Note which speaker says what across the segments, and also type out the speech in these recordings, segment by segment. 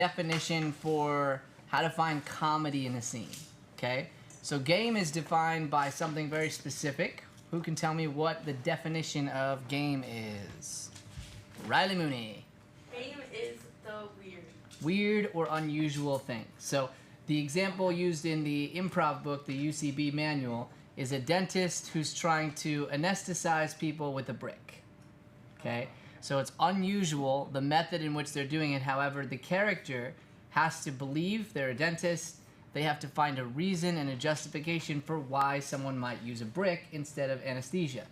Speaker 1: definition for how to find comedy in a scene. Okay? So game is defined by something very specific. Who can tell me what the definition of game is? Riley Mooney.
Speaker 2: Game is the weird.
Speaker 1: Weird or unusual thing. So the example used in the improv book, the UCB manual, is a dentist who's trying to anesthetize people with a brick. Okay? So it's unusual, the method in which they're doing it. However, the character has to believe they're a dentist. They have to find a reason and a justification for why someone might use a brick instead of anesthesia.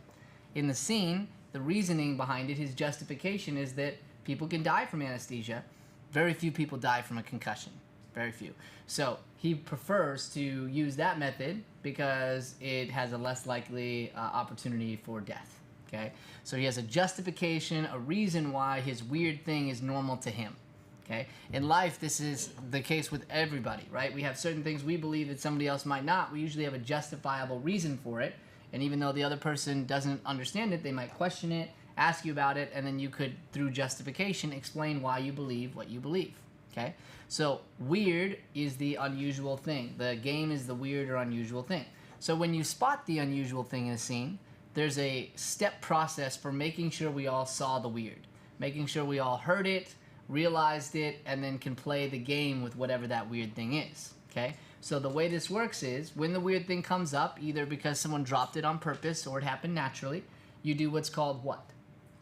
Speaker 1: In the scene, the reasoning behind it, his justification, is that people can die from anesthesia. Very few people die from a concussion. Very few. So he prefers to use that method because it has a less likely opportunity for death. Okay? So he has a justification, a reason why his weird thing is normal to him. Okay? In life, this is the case with everybody, right? We have certain things we believe that somebody else might not. We usually have a justifiable reason for it. And even though the other person doesn't understand it, they might question it, ask you about it, and then you could, through justification, explain why you believe what you believe. Okay? So weird is the unusual thing. The game is the weird or unusual thing. So when you spot the unusual thing in a scene, there's a step process for making sure we all saw the weird. Making sure we all heard it, realized it, and then can play the game with whatever that weird thing is. Okay? So the way this works is, when the weird thing comes up, either because someone dropped it on purpose or it happened naturally, you do what's called what?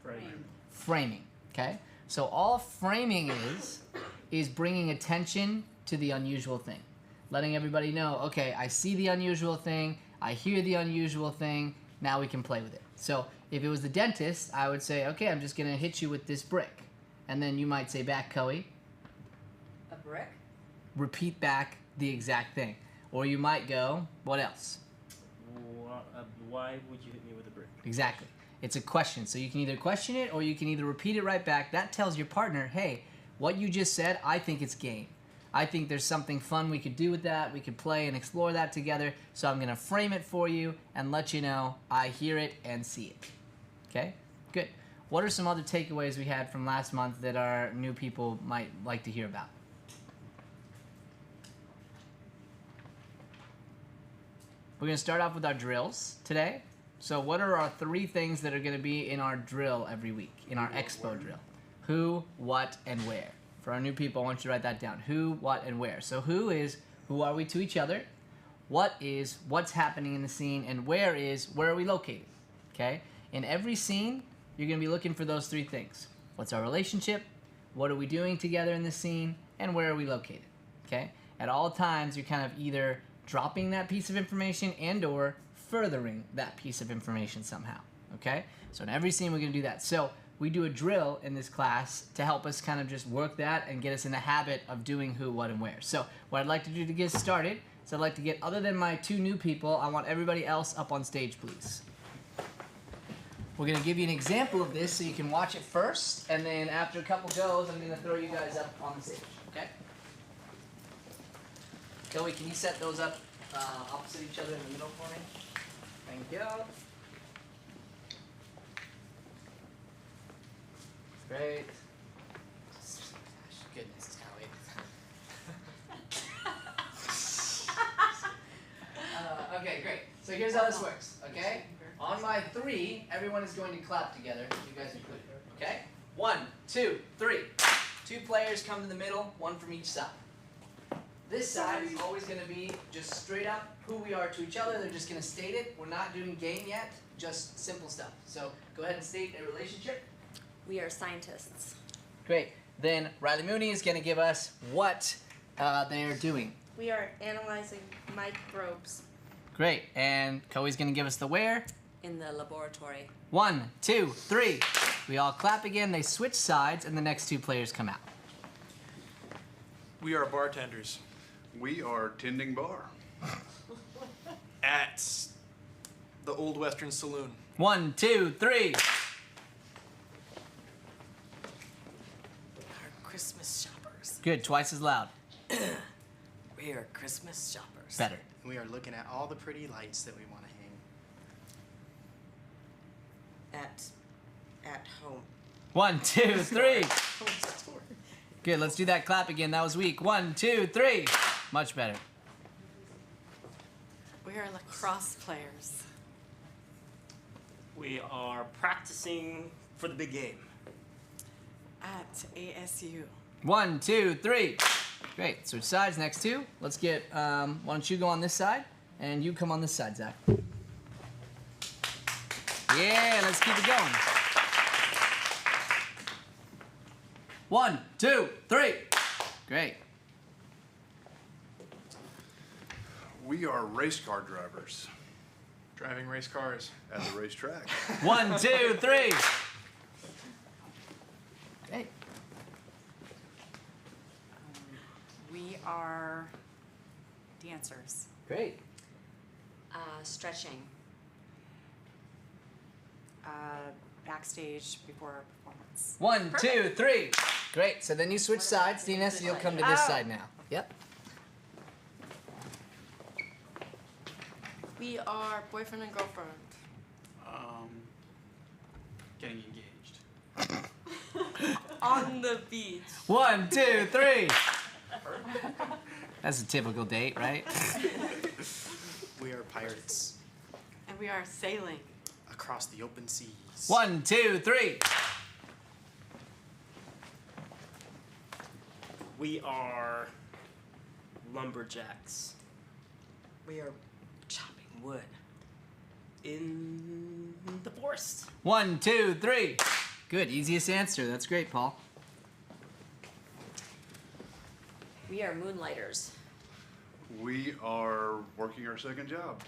Speaker 2: Framing.
Speaker 1: Framing. Okay? So all framing is bringing attention to the unusual thing. Letting everybody know, okay, I see the unusual thing, I hear the unusual thing, now we can play with it. So if it was the dentist, I would say, okay, I'm just going to hit you with this brick. And then you might say back, Coey.
Speaker 2: A brick?
Speaker 1: Repeat back the exact thing. Or you might go, what else?
Speaker 3: Why would you hit me with a brick?
Speaker 1: Exactly. It's a question. So you can either question it or you can either repeat it right back. That tells your partner, hey, what you just said, I think it's game. I think there's something fun we could do with that. We could play and explore that together. So I'm going to frame it for you and let you know I hear it and see it. Okay? Good. What are some other takeaways we had from last month that our new people might like to hear about? We're going to start off with our drills today. So what are our 3 things that are going to be in our drill every week, in our expo drill? Who, what, and where. For our new people, I want you to write that down. Who, what, and where. So who is, who are we to each other? What is, what's happening in the scene? And where is, where are we located? Okay? In every scene, you're going to be looking for those 3 things. What's our relationship? What are we doing together in the scene? And where are we located? Okay? At all times, you're kind of either dropping that piece of information and or furthering that piece of information somehow. Okay? So in every scene, we're going to do that. So we do a drill in this class to help us kind of just work that and get us in the habit of doing who, what, and where. So what I'd like to do to get started is I'd like to get, other than my 2 new people, I want everybody else up on stage, please. We're going to give you an example of this so you can watch it first, and then after a couple goes, I'm going to throw you guys up on the stage, okay? Joey, can you set those up opposite each other in the middle for me? Thank you. Great. Goodness, Kelly. Okay, great. So here's how this works, okay? On my 3, everyone is going to clap together, you guys included, okay? 1, 2, 3. 2 players come to the middle, 1 from each side. This side is always going to be just straight up who we are to each other. They're just going to state it. We're not doing game yet, just simple stuff. So go ahead and state a relationship.
Speaker 2: We are scientists.
Speaker 1: Great. Then Riley Mooney is going to give us what they're doing.
Speaker 2: We are analyzing microbes.
Speaker 1: Great. And Coey's going to give us the where.
Speaker 2: In the laboratory.
Speaker 1: 1, 2, 3. We all clap again. They switch sides, and the next 2 players come out.
Speaker 4: We are bartenders.
Speaker 5: We are tending bar.
Speaker 4: At the Old Western Saloon.
Speaker 1: 1, 2, 3.
Speaker 6: Our Christmas shoppers.
Speaker 1: Good. Twice as loud.
Speaker 6: We are Christmas shoppers.
Speaker 1: Better.
Speaker 7: We are looking at all the pretty lights that we want to hang.
Speaker 6: At home.
Speaker 1: 1, 2, 3. Good, let's do that clap again. That was weak. 1, 2, 3. Much better.
Speaker 6: We are lacrosse players.
Speaker 3: We are practicing for the big game.
Speaker 6: At ASU.
Speaker 1: 1, 2, 3. Great. Switch sides. Next two. Let's get. Why don't you go on this side, and you come on this side, Zach. Yeah. Let's keep it going. 1, 2, 3. Great.
Speaker 5: We are race car drivers
Speaker 4: Driving race cars.
Speaker 5: at the racetrack.
Speaker 1: 1, 2, 3. Great.
Speaker 8: We are dancers.
Speaker 1: Great.
Speaker 2: Stretching.
Speaker 8: Backstage before our performance.
Speaker 1: 1, 2, 3. Great. So then you switch sides, Dina, so you'll come to this side now. Yep.
Speaker 2: We are boyfriend and girlfriend.
Speaker 7: Getting engaged.
Speaker 2: On the beach.
Speaker 1: 1, 2, 3. That's a typical date, right?
Speaker 7: We are pirates
Speaker 6: And we are sailing.
Speaker 7: across the open seas.
Speaker 1: 1, 2, 3.
Speaker 3: We are lumberjacks
Speaker 6: We are chopping wood.
Speaker 3: in the forest.
Speaker 1: 1, 2, 3. Good. Easiest answer. That's great, Paul.
Speaker 2: We are moonlighters.
Speaker 5: We are working our second job.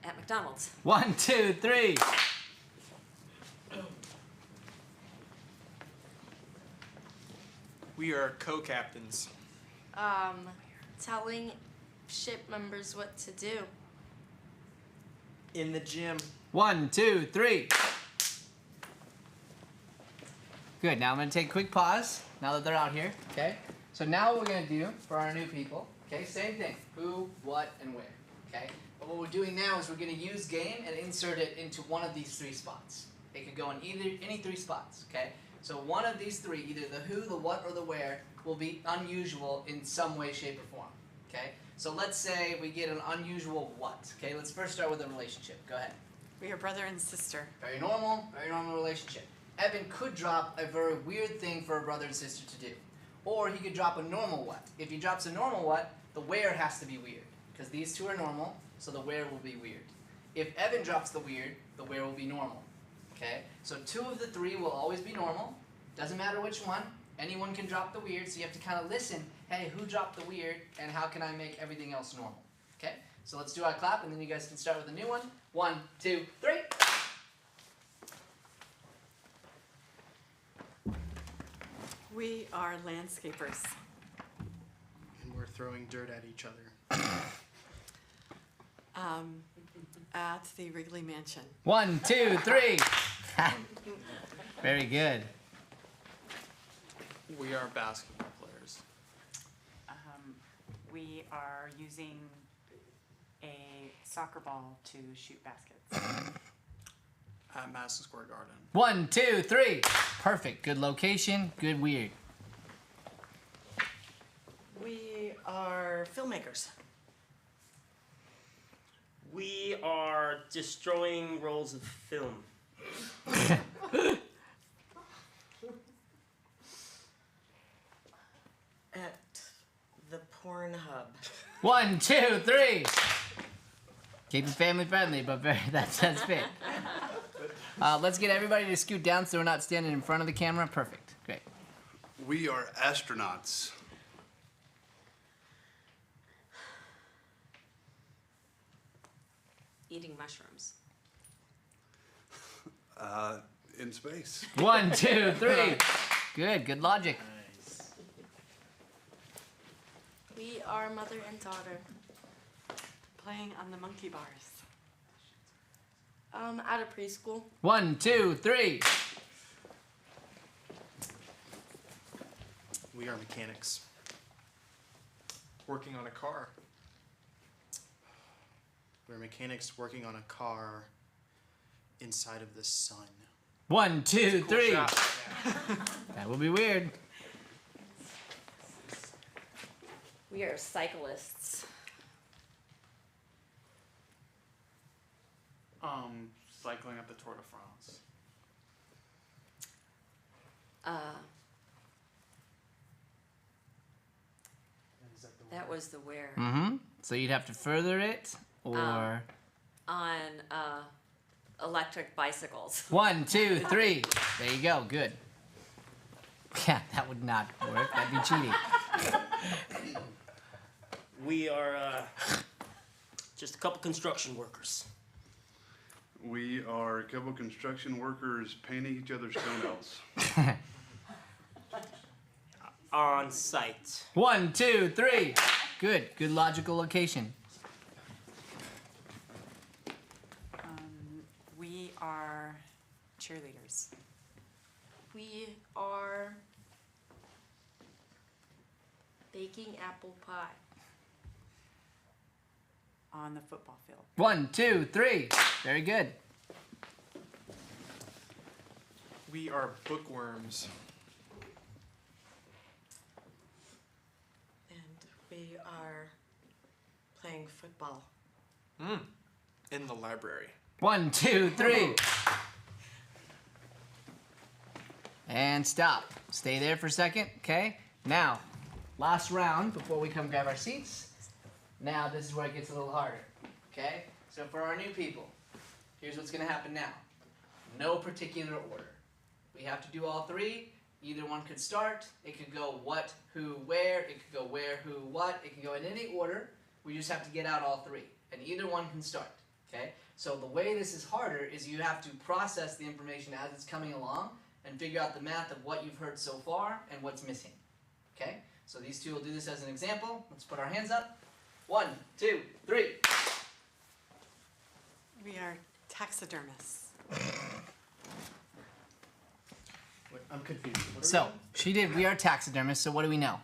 Speaker 2: At McDonald's.
Speaker 1: 1, 2, 3.
Speaker 4: We are co-captains.
Speaker 2: Telling ship members what to do.
Speaker 7: In the gym.
Speaker 1: 1, 2, 3. Good. Now I'm going to take a quick pause now that they're out here. Okay? So now what we're going to do for our new people, okay, same thing. Who, what, and where. Okay? But what we're doing now is we're going to use game and insert it into one of these three spots. It could go in any three spots. Okay? So one of these three, either the who, the what, or the where, will be unusual in some way, shape, or form. Okay? So let's say we get an unusual what. Okay? Let's first start with a relationship. Go ahead.
Speaker 6: We are brother and sister.
Speaker 1: Very normal relationship. Evan could drop a very weird thing for a brother and sister to do. Or he could drop a normal what. If he drops a normal what, the where has to be weird. Because these two are normal, so the where will be weird. If Evan drops the weird, the where will be normal. Okay? So two of the three will always be normal. Doesn't matter which one. Anyone can drop the weird, so you have to kind of listen. Hey, who dropped the weird, and how can I make everything else normal? Okay? So let's do our clap, and then you guys can start with a new one. 1, 2, 3.
Speaker 6: We are landscapers.
Speaker 7: And we're throwing dirt at each other.
Speaker 6: At the Wrigley Mansion.
Speaker 1: 1, 2, 3. Very good.
Speaker 7: We are basketball players.
Speaker 8: We are using a soccer ball to shoot baskets.
Speaker 7: At Madison Square Garden.
Speaker 1: 1, 2, 3. Perfect. Good location. Good weird.
Speaker 6: We are filmmakers.
Speaker 3: We are destroying rolls of film.
Speaker 6: At the Porn Hub.
Speaker 1: 1, 2, 3. Keep it family friendly, but that's fit. Let's get everybody to scoot down so we're not standing in front of the camera. Perfect. Great.
Speaker 5: We are astronauts.
Speaker 2: Eating mushrooms.
Speaker 5: In space.
Speaker 1: 1, 2, 3. Good. Good logic.
Speaker 7: Nice.
Speaker 2: We are mother and daughter.
Speaker 6: Playing on the monkey bars.
Speaker 2: Out of preschool.
Speaker 1: 1, 2, 3.
Speaker 7: We are mechanics.
Speaker 4: Working on a car.
Speaker 7: We're mechanics working on a car inside of the sun.
Speaker 1: 1, 2, 3.
Speaker 4: Shot.
Speaker 1: That would be weird.
Speaker 9: We are cyclists.
Speaker 4: Cycling at the Tour de France.
Speaker 9: That was the where.
Speaker 1: Mm-hmm. So you'd have to further it, or
Speaker 9: On electric bicycles.
Speaker 1: 1, 2, 3. There you go. Good. Yeah, that would not work. That'd be cheating.
Speaker 3: We are just a couple construction workers.
Speaker 5: We are a couple construction workers painting each other's toenails.
Speaker 3: On site.
Speaker 1: 1, 2, 3. Good. Good logical location.
Speaker 8: We are cheerleaders.
Speaker 2: We are baking apple pie.
Speaker 8: On the football field.
Speaker 1: 1, 2, 3. Very good.
Speaker 4: We are bookworms.
Speaker 6: And we are playing football.
Speaker 4: In the library.
Speaker 1: 1, 2, 3. And stop. Stay there for a second, okay? Now, last round before we come grab our seats. Now, this is where it gets a little harder, okay? So for our new people, here's what's gonna happen now. No particular order. We have to do all three. Either one could start. It could go what, who, where. It could go where, who, what. It can go in any order. We just have to get out all three. And either one can start, okay? So the way this is harder is you have to process the information as it's coming along and figure out the math of what you've heard so far and what's missing, okay? So these two will do this as an example. Let's put our hands up. 1, 2, 3.
Speaker 6: We are taxidermists.
Speaker 7: Wait, I'm confused. What are
Speaker 1: So she did. We are taxidermists. So what do we know?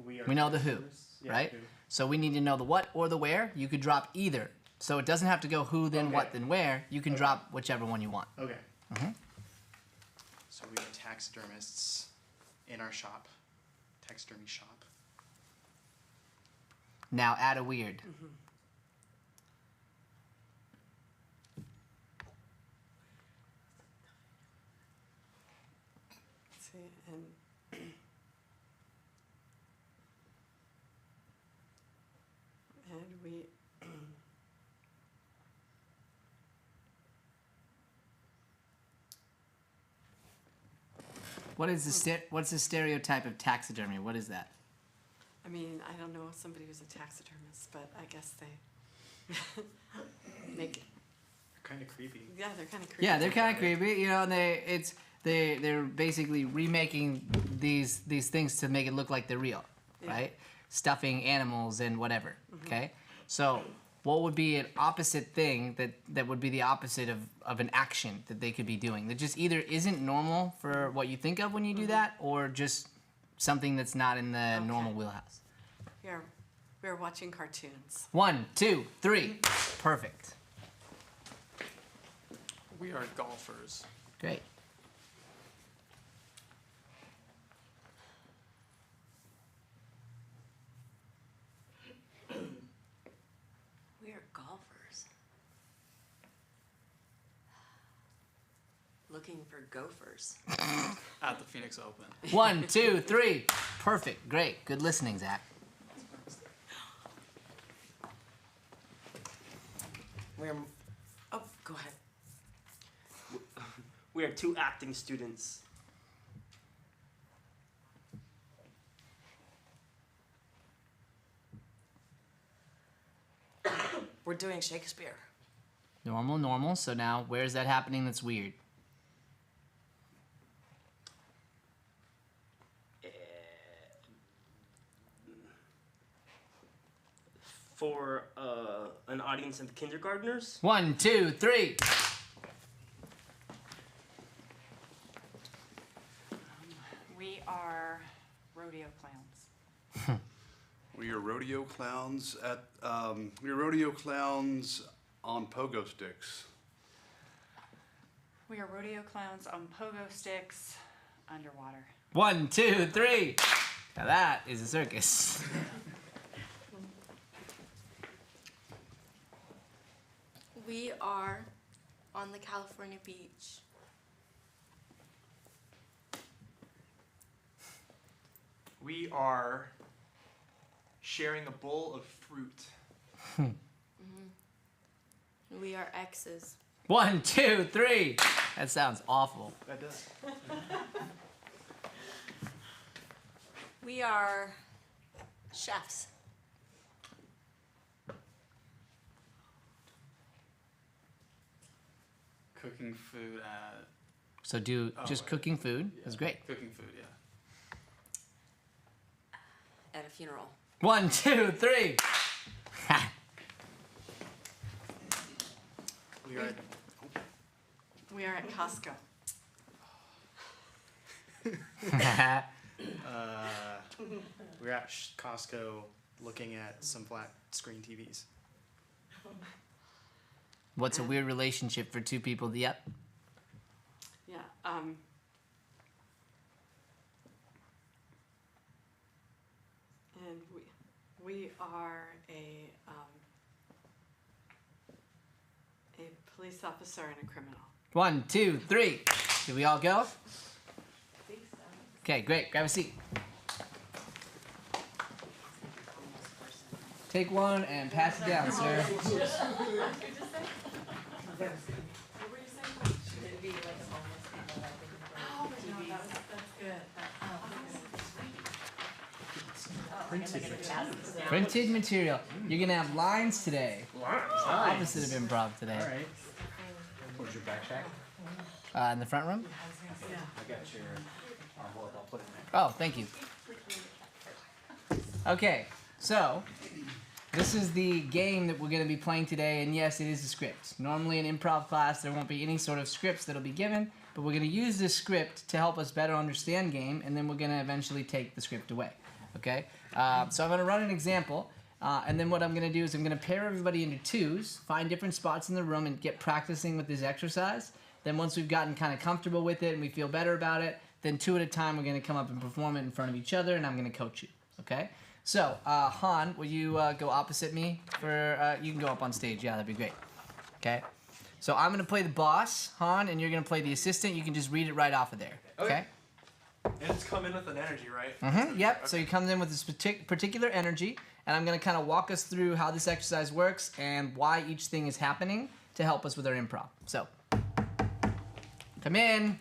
Speaker 7: we are
Speaker 1: we know the who,
Speaker 7: Yeah,
Speaker 1: right?
Speaker 7: who.
Speaker 1: So we need to know the what or the where. You could drop either. So it doesn't have to go who, then
Speaker 7: Okay.
Speaker 1: what, then where. You can drop whichever one you want.
Speaker 7: Okay.
Speaker 10: So we are taxidermists in our shop, taxidermy shop.
Speaker 1: Now add a weird.
Speaker 6: See, and and we
Speaker 1: What is the what's the stereotype of taxidermy? What is that?
Speaker 6: I mean, I don't know somebody who's a taxidermist, but I guess they make
Speaker 10: Kind of creepy.
Speaker 6: yeah, they're kind of creepy.
Speaker 1: Yeah, they're kind of creepy. You know, they're basically remaking these things to make it look like they're real,
Speaker 6: Yeah.
Speaker 1: right? Stuffing animals and whatever. Okay, so what would be an opposite thing that would be the opposite of an action that they could be doing that just either isn't normal for what you think of when you do that, or just something that's not in the normal wheelhouse.
Speaker 6: We're watching cartoons.
Speaker 1: 1, 2, 3. Perfect.
Speaker 4: We are golfers.
Speaker 1: Great.
Speaker 9: We are golfers. Looking for gophers.
Speaker 4: At the Phoenix Open.
Speaker 1: 1, 2, 3. Perfect. Great. Good listening, Zach.
Speaker 3: We're
Speaker 6: Oh, go ahead.
Speaker 3: we are two acting students.
Speaker 6: We're doing Shakespeare.
Speaker 1: Normal, normal. So now, where's that happening that's weird?
Speaker 3: For an audience of kindergartners.
Speaker 1: 1, 2, 3.
Speaker 8: We are rodeo clowns.
Speaker 5: We are rodeo clowns on pogo sticks.
Speaker 8: We are rodeo clowns on pogo sticks underwater.
Speaker 1: 1, 2, 3. Now that is a circus.
Speaker 2: We are on the California beach.
Speaker 4: We are sharing a bowl of fruit.
Speaker 2: We are exes.
Speaker 1: 1, 2, 3. That sounds awful.
Speaker 4: That does.
Speaker 9: We are chefs.
Speaker 4: Cooking food at
Speaker 1: So do just
Speaker 4: right.
Speaker 1: cooking food. That's great.
Speaker 4: cooking food, yeah.
Speaker 9: At a funeral.
Speaker 1: 1, 2, 3.
Speaker 6: We are at Costco.
Speaker 10: We're at Costco looking at some flat screen TVs.
Speaker 1: What's a weird relationship for two people? Yep.
Speaker 6: Yeah. And we are a police officer and a criminal.
Speaker 1: 1, 2, 3. Did we all go? Okay, great. Grab a seat. Take one and pass it down, sir. Printed material. You're gonna have lines today. Opposite of improv today.
Speaker 10: All right. Where's your backpack?
Speaker 1: In the front room.
Speaker 6: Yeah.
Speaker 10: I got your envelope. I'll put it in there.
Speaker 1: Oh, thank you. Okay, so this is the game that we're going to be playing today, and yes, it is a script. Normally in improv class, there won't be any sort of scripts that'll be given, but we're going to use this script to help us better understand game, and then we're going to eventually take the script away. Okay? So I'm going to run an example, and then what I'm going to do is I'm going to pair everybody into twos, find different spots in the room, and get practicing with this exercise. Then once we've gotten kind of comfortable with it and we feel better about it, then two at a time we're going to come up and perform it in front of each other, and I'm going to coach you. Okay? So, Han, will you go opposite me? You can go up on stage. Yeah, that'd be great. Okay? So I'm going to play the boss, Han, and you're going to play the assistant. You can just read it right off of there. Okay?
Speaker 4: And it's come in with an energy, right?
Speaker 1: Mm-hmm. Yep.
Speaker 4: Okay.
Speaker 1: So he comes in with this particular energy, and I'm going to kind of walk us through how this exercise works and why each thing is happening to help us with our improv. So, come in.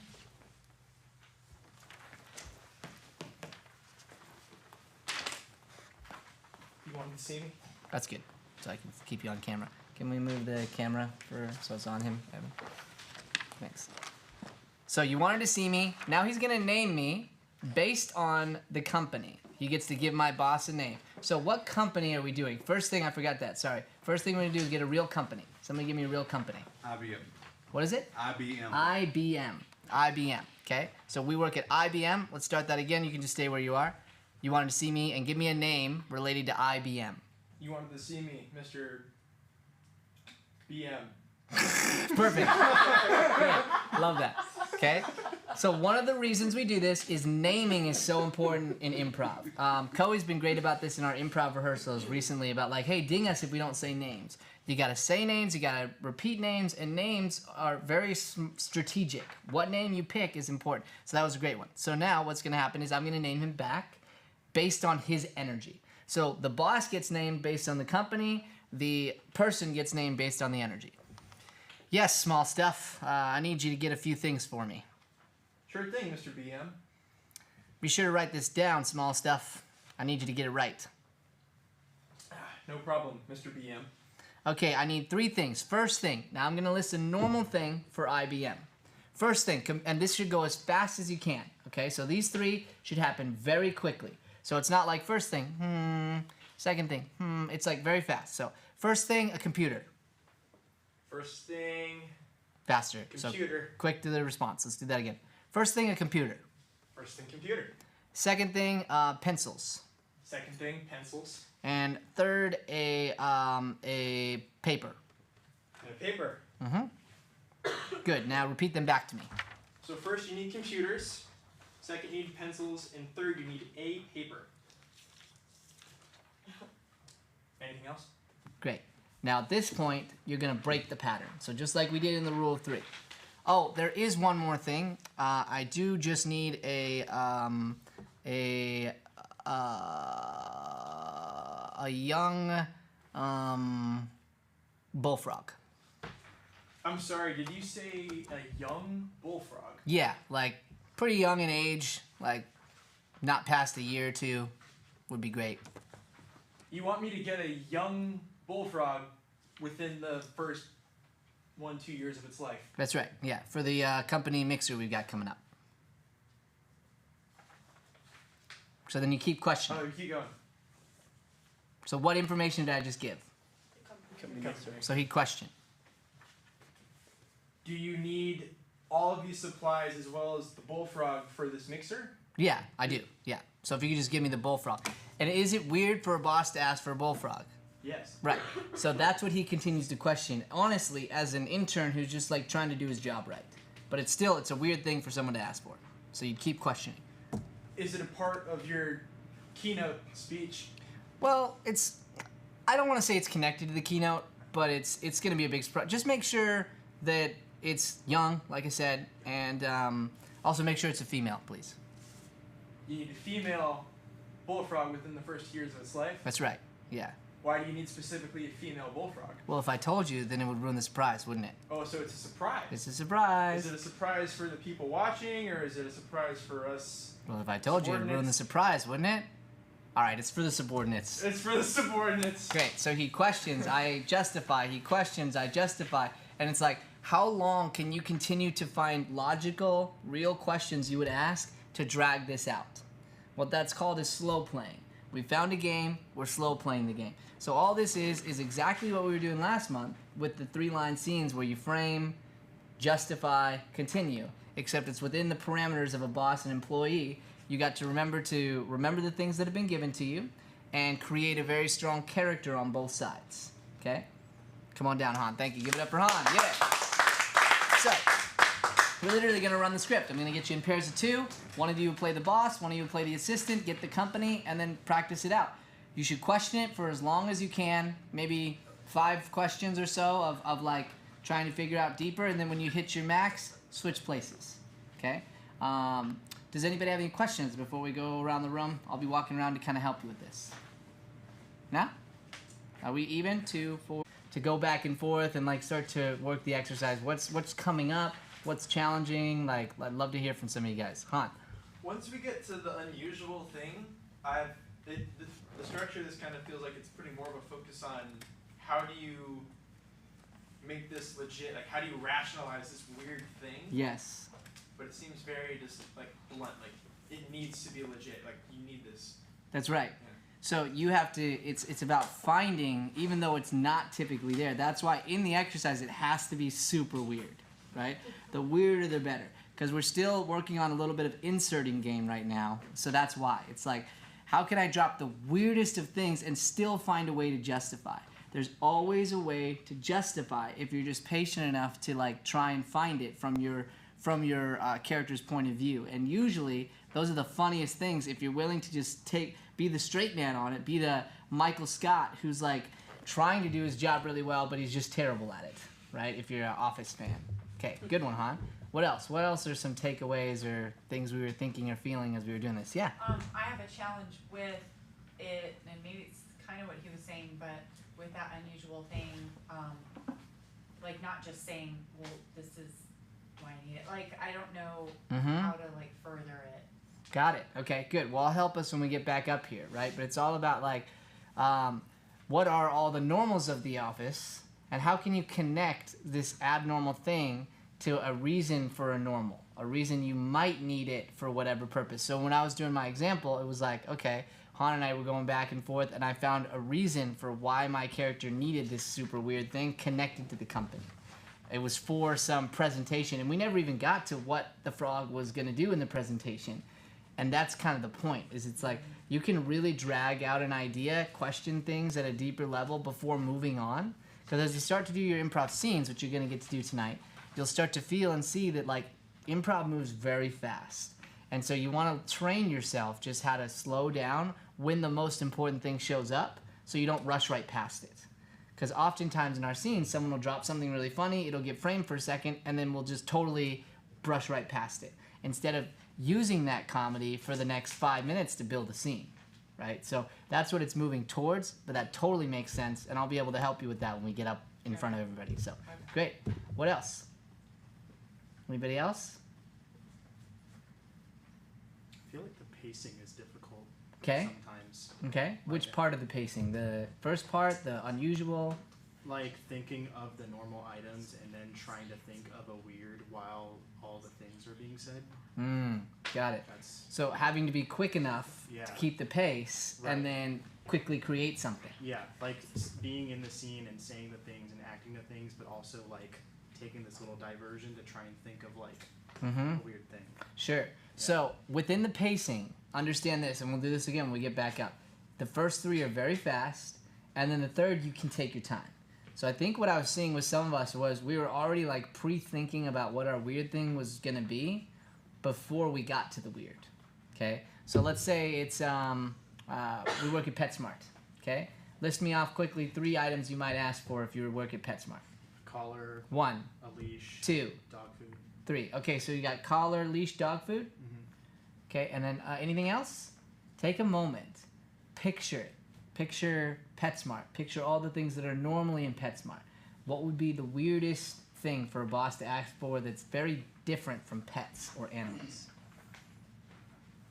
Speaker 4: You wanted to see me?
Speaker 1: That's good. So I can keep you on camera. Can we move the camera so it's on him, Evan? Thanks. So you wanted to see me. Now he's going to name me based on the company. He gets to give my boss a name. So what company are we doing? First thing, I forgot that. Sorry. First thing we're going to do is get a real company. Somebody give me a real company.
Speaker 5: IBM.
Speaker 1: What is it?
Speaker 5: IBM.
Speaker 1: IBM. IBM. Okay? So we work at IBM. Let's start that again. You can just stay where you are. You wanted to see me and give me a name related to IBM.
Speaker 4: You wanted to see me, Mr. BM.
Speaker 1: Perfect. Great. Love that. Okay? So one of the reasons we do this is naming is so important in improv. Coey's been great about this in our improv rehearsals recently about like, hey, ding us if we don't say names. You gotta say names, you gotta repeat names, and names are very strategic. What name you pick is important. So that was a great one. So now what's gonna happen is I'm gonna name him back based on his energy. So the boss gets named based on the company, the person gets named based on the energy. Yes, small stuff. I need you to get a few things for me.
Speaker 4: Sure thing, Mr. BM.
Speaker 1: Be sure to write this down, small stuff. I need you to get it right.
Speaker 4: No problem, Mr. BM.
Speaker 1: Okay, I need three things. First thing, now I'm going to list a normal thing for IBM. First thing, and this should go as fast as you can. Okay, so these three should happen very quickly. So it's not like first thing, second thing, it's like very fast. So first thing, a computer.
Speaker 4: First thing,
Speaker 1: Faster.
Speaker 4: computer.
Speaker 1: So quick to the response. Let's do that again. First thing, a computer.
Speaker 4: First thing, computer.
Speaker 1: Second thing, pencils.
Speaker 4: Second thing, pencils.
Speaker 1: And third, a paper.
Speaker 4: And a paper.
Speaker 1: Mm-hmm. Good. Now repeat them back to me.
Speaker 4: So first you need computers, second you need pencils, and third you need a paper. Anything else?
Speaker 1: Great. Now at this point, you're gonna break the pattern. So just like we did in the rule of 3. Oh, there is one more thing. I do just need a young bullfrog.
Speaker 4: I'm sorry, did you say a young bullfrog?
Speaker 1: Yeah, like pretty young in age, like not past a year or 2 would be great.
Speaker 4: You want me to get a young bullfrog within the first 1-2 years of its life?
Speaker 1: That's right. Yeah, for the company mixer we've got coming up. So then you keep questioning.
Speaker 4: Oh, keep going.
Speaker 1: So what information did I just give? So he'd question.
Speaker 4: Do you need all of these supplies as well as the bullfrog for this mixer?
Speaker 1: Yeah, I do. Yeah. So if you could just give me the bullfrog. And is it weird for a boss to ask for a bullfrog?
Speaker 4: Yes.
Speaker 1: Right. So that's what he continues to question. Honestly, as an intern who's just like trying to do his job right. But it's a weird thing for someone to ask for. So you keep questioning.
Speaker 4: Is it a part of your keynote speech?
Speaker 1: Well, I don't want to say it's connected to the keynote, but it's going to be a big surprise. Just make sure that it's young, like I said, and also make sure it's a female, please.
Speaker 4: You need a female bullfrog within the first years of its life?
Speaker 1: That's right. Yeah.
Speaker 4: Why do you need specifically a female bullfrog?
Speaker 1: Well, if I told you, then it would ruin the surprise, wouldn't it?
Speaker 4: Oh, so it's a surprise.
Speaker 1: It's a surprise.
Speaker 4: Is it a surprise for the people watching, or is it a surprise for us?
Speaker 1: Well, if I told you, it would ruin the surprise, wouldn't it? All right, it's for the subordinates.
Speaker 4: It's for the subordinates.
Speaker 1: Great. So he questions, I justify. He questions, I justify. And it's like, how long can you continue to find logical, real questions you would ask to drag this out? What that's called is slow playing. We found a game, we're slow playing the game. So all this is exactly what we were doing last month with the 3-line scenes where you frame, justify, continue, except it's within the parameters of a boss and employee. You got to remember the things that have been given to you and create a very strong character on both sides. Okay? Come on down, Han. Thank you. Give it up for Han. Yeah. So, we're literally going to run the script. I'm going to get you in pairs of 2. One of you will play the boss, one of you will play the assistant, get the company, and then practice it out. You should question it for as long as you can, maybe 5 questions or so of like trying to figure out deeper, and then when you hit your max, switch places. Okay? Does anybody have any questions before we go around the room? I'll be walking around to kind of help you with this. No? Are we even to go back and forth and like start to work the exercise? What's coming up? What's challenging? Like, I'd love to hear from some of you guys. Han.
Speaker 4: Once we get to the unusual thing, the structure of this kind of feels like it's putting more of a focus on how do you make this legit? Like, how do you rationalize this weird thing?
Speaker 1: Yes.
Speaker 4: But it seems very just like blunt. Like, it needs to be legit. Like, you need this.
Speaker 1: That's right.
Speaker 4: Yeah.
Speaker 1: So you have to, it's about finding, even though it's not typically there. That's why in the exercise it has to be super weird, right? The weirder the better. Because we're still working on a little bit of inserting game right now. So that's why. It's like, how can I drop the weirdest of things and still find a way to justify? There's always a way to justify if you're just patient enough to like try and find it from your character's point of view. And usually those are the funniest things if you're willing to just be the straight man on it, be the Michael Scott who's like trying to do his job really well, but he's just terrible at it, right? If you're an Office fan. Okay, good one, Han. What else? What else are some takeaways or things we were thinking or feeling as we were doing this? Yeah.
Speaker 8: I have a challenge with it, and maybe it's kind of what he was saying, but with that unusual thing, like not just saying, well, this is why I need it. Like, I don't know how to like further it.
Speaker 1: Got it. Okay, good. Well, I'll help us when we get back up here, right? But it's all about like, what are all the normals of the office, and how can you connect this abnormal thing to a reason for a normal, a reason you might need it for whatever purpose. So when I was doing my example, it was like, okay, Han and I were going back and forth, and I found a reason for why my character needed this super weird thing connected to the company. It was for some presentation, and we never even got to what the frog was going to do in the presentation. And that's kind of the point, is it's like you can really drag out an idea, question things at a deeper level before moving on. Because as you start to do your improv scenes, which you're going to get to do tonight, you'll start to feel and see that like improv moves very fast. And so you want to train yourself just how to slow down when the most important thing shows up so you don't rush right past it. Because oftentimes in our scenes, someone will drop something really funny, it'll get framed for a second, and then we'll just totally brush right past it, instead of using that comedy for the next 5 minutes to build a scene, right? So that's what it's moving towards, but that totally makes sense, and I'll be able to help you with that when we get up in front of everybody. So, great. What else? Anybody else?
Speaker 10: I feel like the pacing is difficult.
Speaker 1: Okay.
Speaker 10: Sometimes.
Speaker 1: Okay. Which part of the pacing? The first part, the unusual?
Speaker 10: Like thinking of the normal items and then trying to think of a weird while all the things are being said.
Speaker 1: Got it.
Speaker 10: That's
Speaker 1: So having to be quick enough
Speaker 10: Yeah.
Speaker 1: to keep the pace
Speaker 10: Right.
Speaker 1: and then quickly create something.
Speaker 10: yeah, like being in the scene and saying the things and acting the things, but also like taking this little diversion to try and think of like a weird thing.
Speaker 1: Sure. So within the pacing, understand this, and we'll do this again when we get back up. The first 3 are very fast, and then the third you can take your time. So I think what I was seeing with some of us was we were already like pre-thinking about what our weird thing was gonna be before we got to the weird. Okay. So let's say it's we work at PetSmart. Okay. List me off quickly 3 items you might ask for if you were work at PetSmart.
Speaker 10: A collar,
Speaker 1: 1,
Speaker 10: a leash,
Speaker 1: 2,
Speaker 10: dog food.
Speaker 1: 3. Okay. So you got collar, leash, dog food. Okay. And then anything else? Take a moment. Picture it. Picture PetSmart. Picture all the things that are normally in PetSmart. What would be the weirdest thing for a boss to ask for that's very different from pets or animals?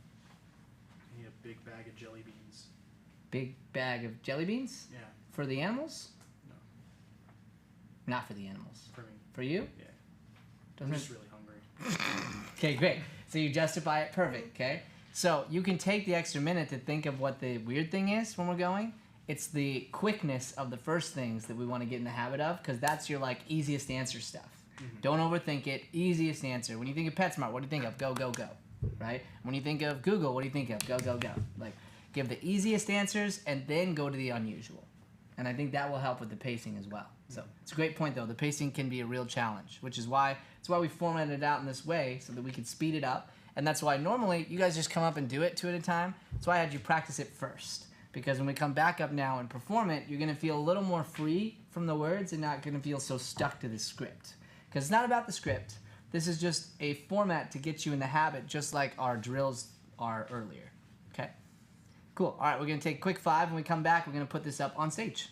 Speaker 10: I need a big bag of jelly beans.
Speaker 1: Big bag of jelly beans?
Speaker 10: Yeah.
Speaker 1: For the animals?
Speaker 10: No.
Speaker 1: Not for the animals.
Speaker 10: For me.
Speaker 1: For you?
Speaker 10: Yeah.
Speaker 1: Doesn't
Speaker 10: I'm
Speaker 1: it?
Speaker 10: just really hungry.
Speaker 1: Okay, great. So you justify it. Perfect, okay? So you can take the extra minute to think of what the weird thing is when we're going. It's the quickness of the first things that we want to get in the habit of, because that's your like easiest answer stuff. Don't overthink it. Easiest answer. When you think of PetSmart, what do you think of? Go, go, go. Right? When you think of Google, what do you think of? Go, go, go. Like, give the easiest answers and then go to the unusual. And I think that will help with the pacing as well. So it's a great point, though. The pacing can be a real challenge, which is why we formatted it out in this way so that we could speed it up. And that's why normally you guys just come up and do it 2 at a time. That's why I had you practice it first. Because when we come back up now and perform it, you're going to feel a little more free from the words and not going to feel so stuck to the script. Because it's not about the script. This is just a format to get you in the habit, just like our drills are earlier. Okay? Cool. All right, we're going to take a quick 5. When we come back, we're going to put this up on stage.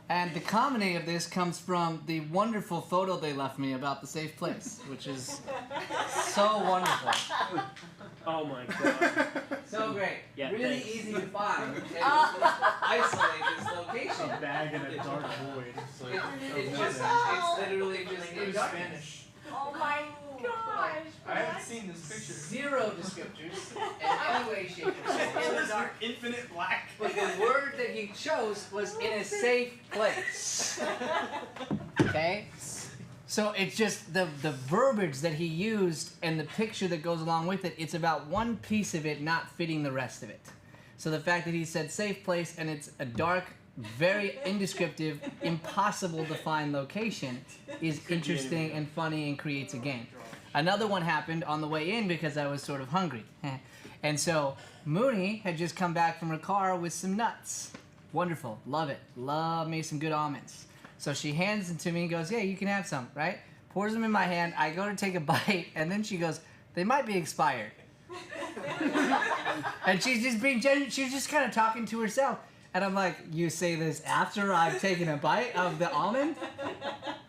Speaker 1: And the comedy of this comes from the wonderful photo they left me about the safe place, which is so wonderful.
Speaker 3: Oh my god.
Speaker 1: So great.
Speaker 3: Yeah,
Speaker 1: really
Speaker 3: thanks.
Speaker 1: easy to find. And isolate this location.
Speaker 10: A bag in a dark void.
Speaker 1: It's literally just in
Speaker 4: It was
Speaker 1: darkness.
Speaker 4: Spanish.
Speaker 8: Oh my gosh.
Speaker 4: I haven't seen this picture.
Speaker 1: 0 descriptors in any way, shape, or form.
Speaker 4: It was infinite black.
Speaker 1: But the word that he chose was in a safe place. Okay? So it's just the verbiage that he used and the picture that goes along with it, it's about one piece of it not fitting the rest of it. So the fact that he said safe place and it's a dark, very indescriptive, impossible to find location is interesting and funny and creates a game. Another one happened on the way in because I was sort of hungry. And so Mooney had just come back from her car with some nuts. Wonderful. Love it. Love me some good almonds. So she hands them to me and goes, yeah, you can have some, right? Pours them in my hand. I go to take a bite, and then she goes, they might be expired. And she's just being genuine. She's just kind of talking to herself. And I'm like, you say this after I've taken a bite of the almond?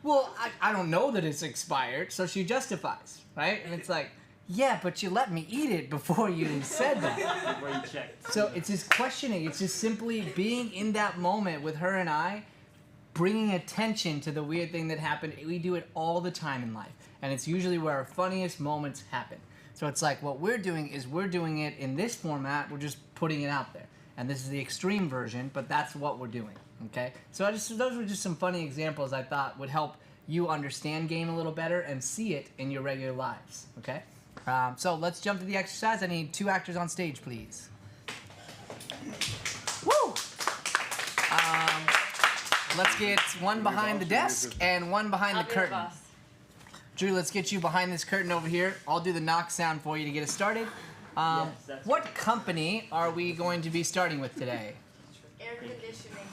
Speaker 1: Well, I don't know that it's expired, so she justifies, right? And it's like, yeah, but you let me eat it before you said that.
Speaker 3: Before you checked.
Speaker 1: So it's just questioning. It's just simply being in that moment with her and I, bringing attention to the weird thing that happened. We do it all the time in life. And it's usually where our funniest moments happen. So it's like what we're doing is we're doing it in this format. We're just putting it out there. And this is the extreme version, but that's what we're doing, okay? So those were just some funny examples I thought would help you understand game a little better and see it in your regular lives, okay? So let's jump to the exercise. I need 2 actors on stage, please. Woo! let's get one behind the desk and one behind the curtain. Drew, let's get you behind this curtain over here. I'll do the knock sound for you to get us started. What company are we going to be starting with today?
Speaker 2: Air conditioning.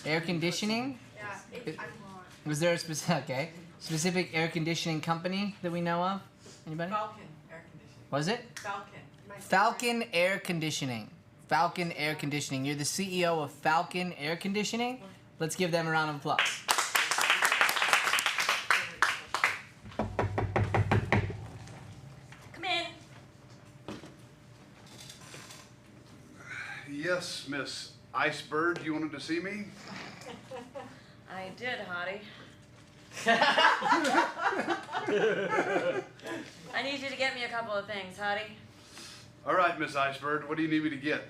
Speaker 1: Air conditioning?
Speaker 2: Yeah, I'm hot.
Speaker 1: Was there a specific air conditioning company that we know of? Anybody?
Speaker 6: Falcon air conditioning.
Speaker 1: Was it?
Speaker 6: Falcon.
Speaker 1: Falcon Air Conditioning. Falcon Air Conditioning. You're the CEO of Falcon Air Conditioning. Let's give them a round of applause.
Speaker 9: Come in.
Speaker 5: Yes, Miss Iceberg, you wanted to see me?
Speaker 9: I did, hottie. I need you to get me a couple of things, hottie.
Speaker 5: All right, Miss Iceberg, what do you need me to get?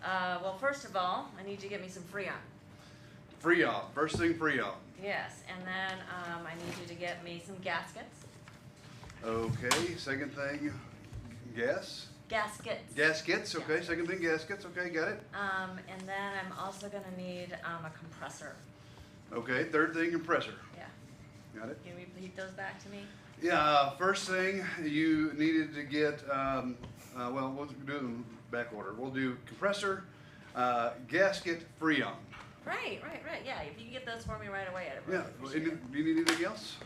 Speaker 9: Well, first of all, I need you to get me some Freon.
Speaker 5: Freon. First thing, Freon.
Speaker 9: Yes, and then I need you to get me some gaskets.
Speaker 5: Okay, second thing, gas?
Speaker 9: Gaskets.
Speaker 5: Gaskets, okay, second thing, gaskets, okay, got it.
Speaker 9: And then I'm also gonna need a compressor.
Speaker 5: Okay, third thing, compressor.
Speaker 9: Yeah.
Speaker 5: Got it.
Speaker 9: Can you repeat those back to me?
Speaker 5: Yeah, first thing, you needed to get, well, we'll do it in back order. We'll do compressor, gasket, Freon.
Speaker 9: Right. Yeah, if you can get those for me right away, I'd
Speaker 5: Yeah,
Speaker 9: really appreciate it.
Speaker 5: do you need anything else?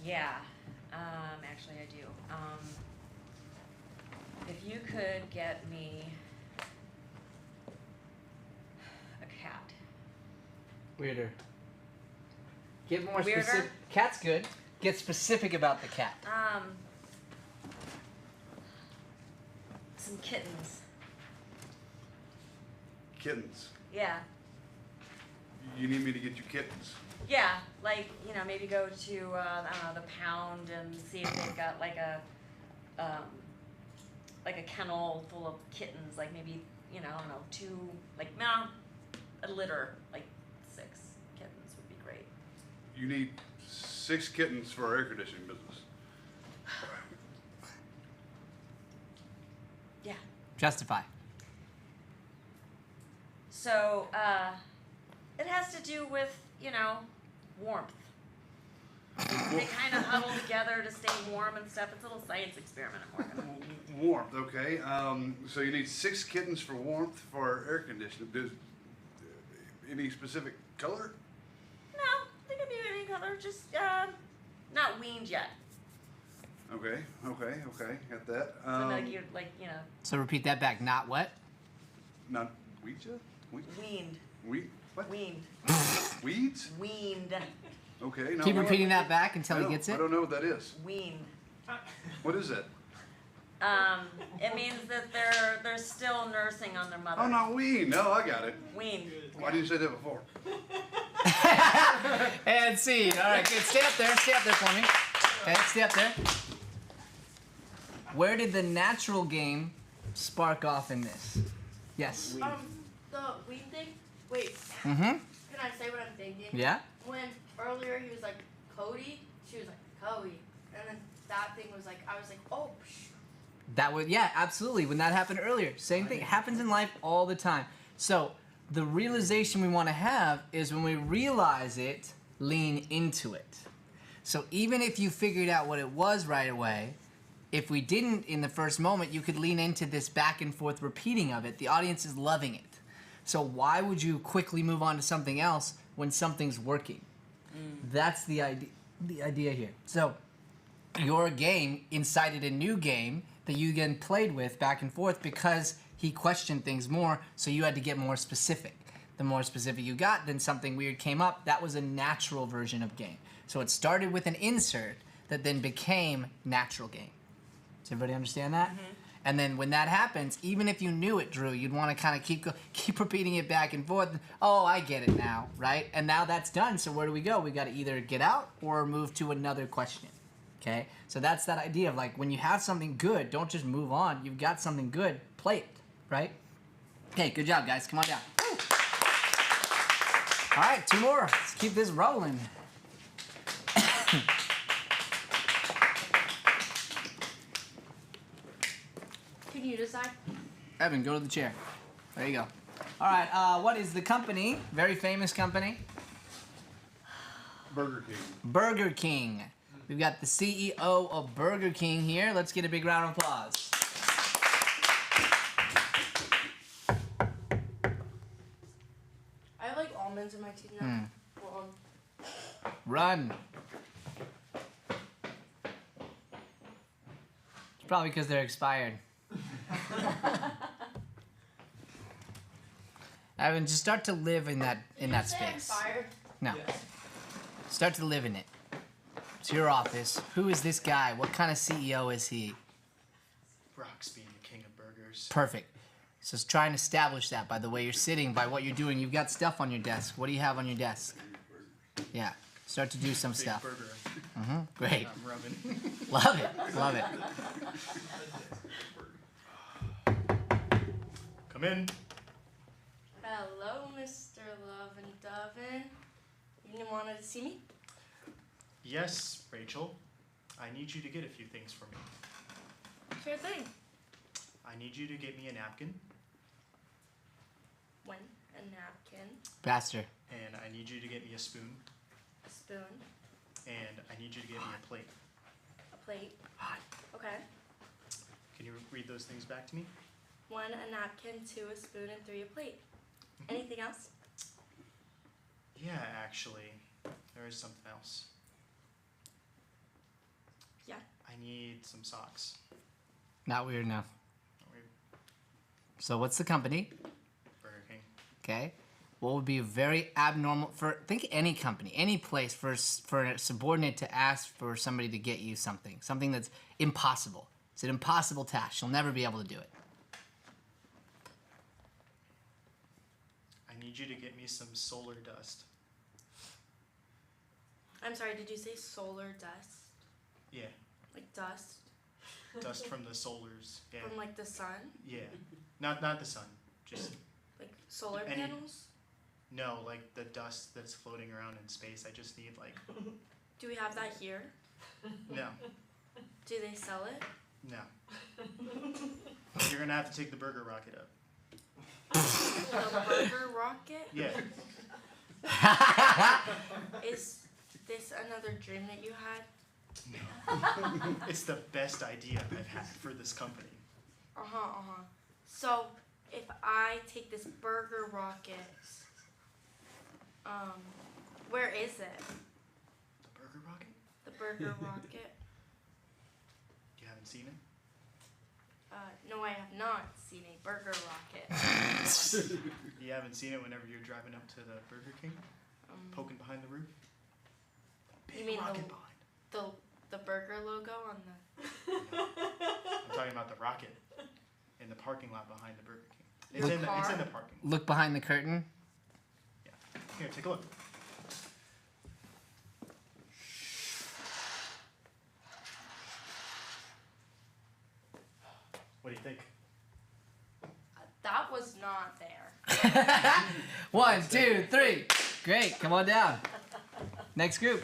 Speaker 9: Yeah. Actually, I do. If you could get me a cat.
Speaker 1: Weirder. Get more
Speaker 9: Weirder?
Speaker 1: specific. Cat's good. Get specific about the cat.
Speaker 9: Some kittens.
Speaker 5: Kittens.
Speaker 9: Yeah.
Speaker 5: You need me to get you kittens.
Speaker 9: Yeah, like, maybe go to, I don't know, the Pound and see if they've got like a kennel full of kittens, like maybe, I don't know, a litter, like 6 kittens would be great.
Speaker 5: You need 6 kittens for our air conditioning business.
Speaker 9: Yeah.
Speaker 1: Justify.
Speaker 9: So, it has to do with, warmth. They kind of huddle together to stay warm and stuff. It's a little science experiment I'm working on.
Speaker 5: Warmth, okay. So you need 6 kittens for warmth for our air conditioning. Any specific color?
Speaker 9: No, they could be any color, just not weaned yet.
Speaker 5: Okay, got that.
Speaker 9: So like you're
Speaker 1: So repeat that back. Not what?
Speaker 5: Not weeds yet?
Speaker 9: weaned.
Speaker 5: What?
Speaker 9: Weaned.
Speaker 5: Weeds?
Speaker 9: Weaned.
Speaker 5: Okay, no.
Speaker 1: Keep repeating that back until he
Speaker 5: I
Speaker 1: gets it.
Speaker 5: don't know what that is.
Speaker 9: Weaned.
Speaker 5: What is that?
Speaker 9: It means that they're still nursing on their mother.
Speaker 5: Oh, not wean. No, I got it.
Speaker 9: Weaned.
Speaker 5: Why didn't you say that before?
Speaker 1: And see. All right, good. Stay up there. Stay up there for me. Okay, stay up there. Where did the natural game spark off in this? Yes.
Speaker 2: The weed thing. Wait.
Speaker 1: Mm-hmm.
Speaker 2: Can I say what I'm thinking?
Speaker 1: Yeah.
Speaker 2: When earlier he was like Cody, she was like Cody, and then that thing was like I was like oh. Psh.
Speaker 1: That would, yeah, absolutely. When that happened earlier, same thing. It happens in life all the time. So the realization we want to have is when we realize it, lean into it. So even if you figured out what it was right away, if we didn't in the first moment, you could lean into this back and forth repeating of it. The audience is loving it. So why would you quickly move on to something else when something's working? That's the idea here. So your game incited a new game that you then played with back and forth because he questioned things more, so you had to get more specific. The more specific you got, then something weird came up. That was a natural version of game. So it started with an insert that then became natural game. Does everybody understand that? Mm-hmm. And then when that happens, even if you knew it, Drew, you'd want to kind of keep repeating it back and forth. Oh, I get it now, right? And now that's done, so where do we go? We got to either get out or move to another question. Okay, so that's that idea of like when you have something good, don't just move on. You've got something good, play it, right? Okay, good job, guys. Come on down. Woo. All right, 2 more. Let's keep this rolling.
Speaker 2: Can you decide?
Speaker 1: Evan, go to the chair. There you go. All right. What is the company? Very famous company.
Speaker 5: Burger King.
Speaker 1: Burger King. We've got the CEO of Burger King here. Let's get a big round of applause.
Speaker 2: I have like almonds in my teeth now. Well,
Speaker 1: Run. It's probably because they're expired. Evan, just start to live in that space.
Speaker 2: Fired.
Speaker 1: No,
Speaker 4: Yes.
Speaker 1: start to live in it. It's your office. Who is this guy? What kind of CEO is he?
Speaker 10: Brock's being the king of burgers.
Speaker 1: Perfect. So try and establish that by the way you're sitting, by what you're doing. You've got stuff on your desk. What do you have on your desk? Yeah. Start to do some
Speaker 10: Big
Speaker 1: stuff.
Speaker 10: burger.
Speaker 1: Great.
Speaker 10: I'm rubbing.
Speaker 1: Love it. Love it.
Speaker 10: Come in.
Speaker 2: Hello, Mr. Love and Dovin. You wanted to see me?
Speaker 10: Yes, Rachel. I need you to get a few things for me.
Speaker 2: Sure thing.
Speaker 10: I need you to get me a napkin,
Speaker 2: When? A napkin,
Speaker 1: Faster.
Speaker 10: and I need you to get me a spoon,
Speaker 2: a spoon,
Speaker 10: and I need you to get me a plate.
Speaker 2: a plate. Okay.
Speaker 10: Can you read those things back to me?
Speaker 2: 1, a napkin, 2, a spoon, and 3, a plate. Anything else?
Speaker 10: Yeah, actually, there is something else.
Speaker 2: Yeah.
Speaker 10: I need some socks.
Speaker 1: Not weird enough.
Speaker 10: Weird.
Speaker 1: So what's the company?
Speaker 10: Burger King.
Speaker 1: Okay. What would be very abnormal for, think any company, any place for a subordinate to ask for somebody to get you something that's impossible. It's an impossible task. You'll never be able to do it.
Speaker 10: I need you to get me some solar dust.
Speaker 2: I'm sorry, did you say solar dust?
Speaker 10: Yeah,
Speaker 2: Like dust?
Speaker 10: dust from the solars. Yeah,
Speaker 2: From like the sun?
Speaker 10: yeah. Not the sun. Just
Speaker 2: Like solar
Speaker 10: Any-
Speaker 2: panels?
Speaker 10: no, like the dust that's floating around in space. I just need like
Speaker 2: Do we have that here?
Speaker 10: no,
Speaker 2: Do they sell it?
Speaker 10: no. You're gonna have to take the burger rocket up.
Speaker 2: The burger rocket?
Speaker 10: Yeah.
Speaker 2: Is this another dream that you had?
Speaker 10: It's the best idea I've had for this company.
Speaker 2: So, if I take this burger rocket, where is it?
Speaker 10: The burger rocket?
Speaker 2: The burger rocket?
Speaker 10: You haven't seen it?
Speaker 2: No, I have not seen a burger rocket.
Speaker 10: You haven't seen it whenever you're driving up to the Burger King, poking behind the roof? Big
Speaker 2: You mean
Speaker 10: rocket
Speaker 2: the-
Speaker 10: behind.
Speaker 2: The burger logo on the...
Speaker 10: I'm talking about the rocket in the parking lot behind the Burger King. It's in the parking lot.
Speaker 1: Look behind the curtain.
Speaker 10: Yeah. Here, take a look. What do you think?
Speaker 2: That was not there.
Speaker 1: 1, 2, 3. Great. Come on down. Next group.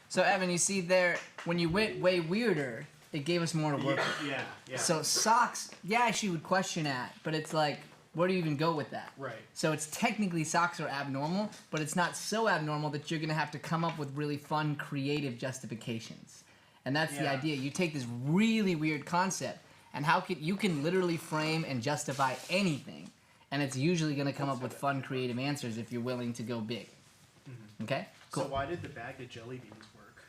Speaker 1: So Evan, you see there, when you went way weirder, it gave us more to work with.
Speaker 10: Yeah.
Speaker 1: So socks, yeah, she would question that, but it's like, where do you even go with that?
Speaker 10: Right.
Speaker 1: So it's technically socks are abnormal, but it's not so abnormal that you're gonna have to come up with really fun, creative justifications. And that's the
Speaker 10: Yeah.
Speaker 1: idea. You take this really weird concept, and you can literally frame and justify anything, and it's usually gonna come up with fun, creative answers if you're willing to go big. Okay? Cool.
Speaker 10: So why did the bag of jelly beans work?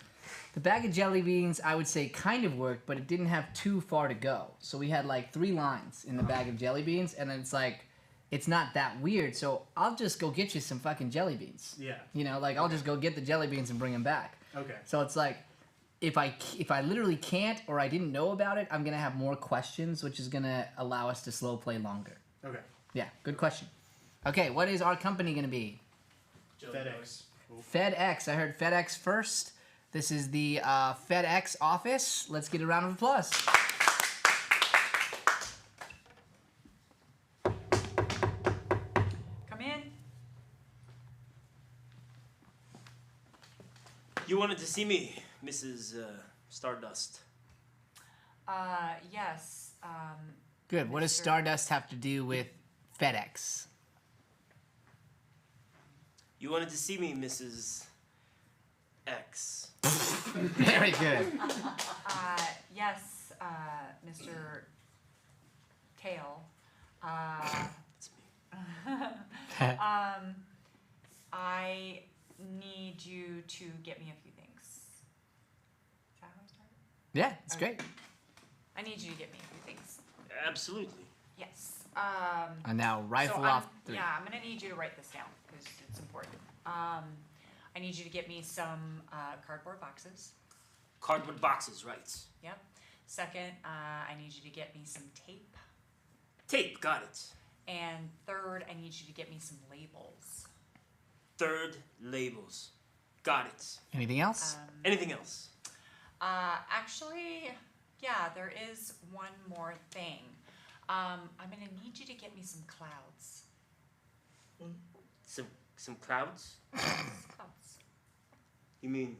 Speaker 1: The bag of jelly beans, I would say, kind of worked, but it didn't have too far to go. So we had like 3 lines in the bag of jelly beans, and then it's like, it's not that weird, so I'll just go get you some fucking jelly beans.
Speaker 10: Yeah.
Speaker 1: You know, like I'll just go get the jelly beans and bring them back.
Speaker 10: Okay.
Speaker 1: So it's like, if I literally can't or I didn't know about it, I'm gonna have more questions, which is gonna allow us to slow play longer.
Speaker 10: Okay.
Speaker 1: Yeah, good question. Okay, what is our company gonna be?
Speaker 10: FedEx.
Speaker 1: FedEx. I heard FedEx first. This is the FedEx office. Let's get a round of applause.
Speaker 8: Come in.
Speaker 3: You wanted to see me, Mrs. Stardust.
Speaker 8: Yes.
Speaker 1: Good. What does
Speaker 6: Mr.
Speaker 1: Stardust have to do with FedEx?
Speaker 3: You wanted to see me, Mrs. X.
Speaker 1: Very good.
Speaker 8: Yes, Mr. Tail.
Speaker 3: That's me.
Speaker 8: I need you to get me a few things. Is that how I started?
Speaker 1: Yeah, it's great.
Speaker 8: I need you to get me a few things.
Speaker 3: Absolutely.
Speaker 8: Yes.
Speaker 1: And now rifle
Speaker 8: so
Speaker 1: off 3.
Speaker 8: Yeah, I'm gonna need you to write this down because it's important. I need you to get me some cardboard boxes.
Speaker 3: Cardboard boxes, right.
Speaker 8: Yep. Second, I need you to get me some tape.
Speaker 3: Tape, got it.
Speaker 8: And third, I need you to get me some labels.
Speaker 3: Third, labels. Got it.
Speaker 1: Anything else?
Speaker 3: Anything else?
Speaker 8: Actually, yeah, there is one more thing. I'm gonna need you to get me some clouds.
Speaker 3: Some clouds?
Speaker 8: Clouds.
Speaker 3: You mean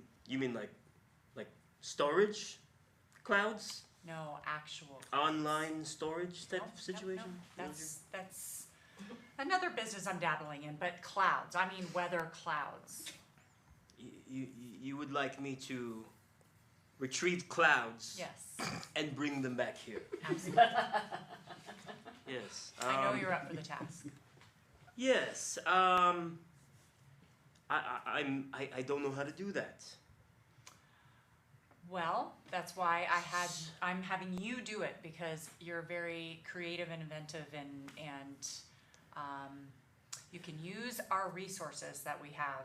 Speaker 3: like storage clouds?
Speaker 8: No, actual.
Speaker 3: Online storage type
Speaker 8: Nope,
Speaker 3: of situation?
Speaker 8: nope. That's another business I'm dabbling in, but clouds. I mean weather clouds.
Speaker 3: You would like me to retrieve clouds
Speaker 8: Yes.
Speaker 3: and bring them back here?
Speaker 8: Absolutely.
Speaker 3: Yes.
Speaker 8: I know you're up for the task.
Speaker 3: Yes. I don't know how to do that.
Speaker 8: Well, that's why I'm having you do it because you're very creative and inventive and you can use our resources that we have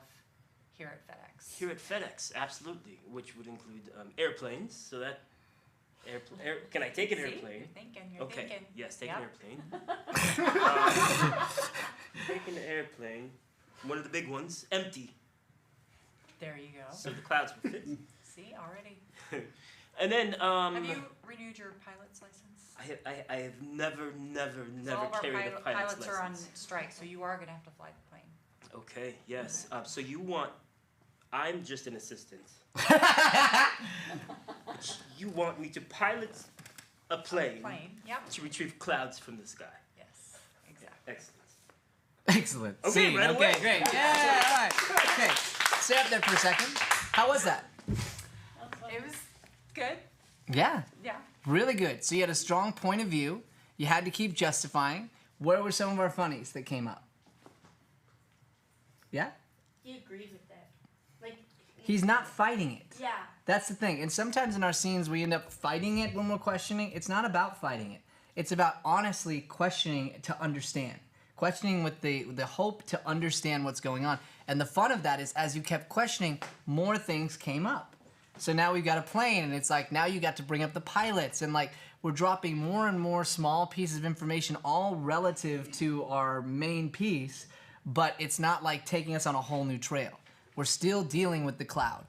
Speaker 8: here at FedEx.
Speaker 3: Here at FedEx, absolutely, which would include airplanes. So that can I take an
Speaker 8: See?
Speaker 3: airplane?
Speaker 8: You're thinking. You're
Speaker 3: Okay.
Speaker 8: thinking.
Speaker 3: Yes, take
Speaker 8: Yep.
Speaker 3: an airplane. Take an airplane. One of the big ones, empty,
Speaker 8: There you go.
Speaker 3: so the clouds will fit.
Speaker 8: See, already.
Speaker 3: And then
Speaker 8: Have you renewed your pilot's license?
Speaker 3: I have never
Speaker 8: So all of our
Speaker 3: carried a pilot's
Speaker 8: pilots are on
Speaker 3: license.
Speaker 8: strike, so you are gonna have to fly the plane.
Speaker 3: Okay, yes. So I'm just an assistant. You want me to pilot a plane
Speaker 8: Yep.
Speaker 3: to retrieve clouds from the sky.
Speaker 8: Yes. Exactly.
Speaker 3: Excellent.
Speaker 1: Excellent.
Speaker 3: Okay,
Speaker 1: Scene.
Speaker 3: right
Speaker 1: Okay,
Speaker 3: away.
Speaker 1: great. Yeah, all right. Okay, stay up there for a second. How was that?
Speaker 8: It was good.
Speaker 1: Yeah,
Speaker 8: Yeah.
Speaker 1: really good. So you had a strong point of view. You had to keep justifying. Where were some of our funnies that came up? Yeah?
Speaker 2: He agrees with that. Like.
Speaker 1: He's not fighting it.
Speaker 2: Yeah.
Speaker 1: That's the thing. And sometimes in our scenes, we end up fighting it when we're questioning. It's not about fighting it. It's about honestly questioning to understand. Questioning with the hope to understand what's going on. And the fun of that is as you kept questioning, more things came up. So now we've got a plane, and it's like now you got to bring up the pilots, and like we're dropping more and more small pieces of information, all relative to our main piece, but it's not like taking us on a whole new trail. We're still dealing with the cloud.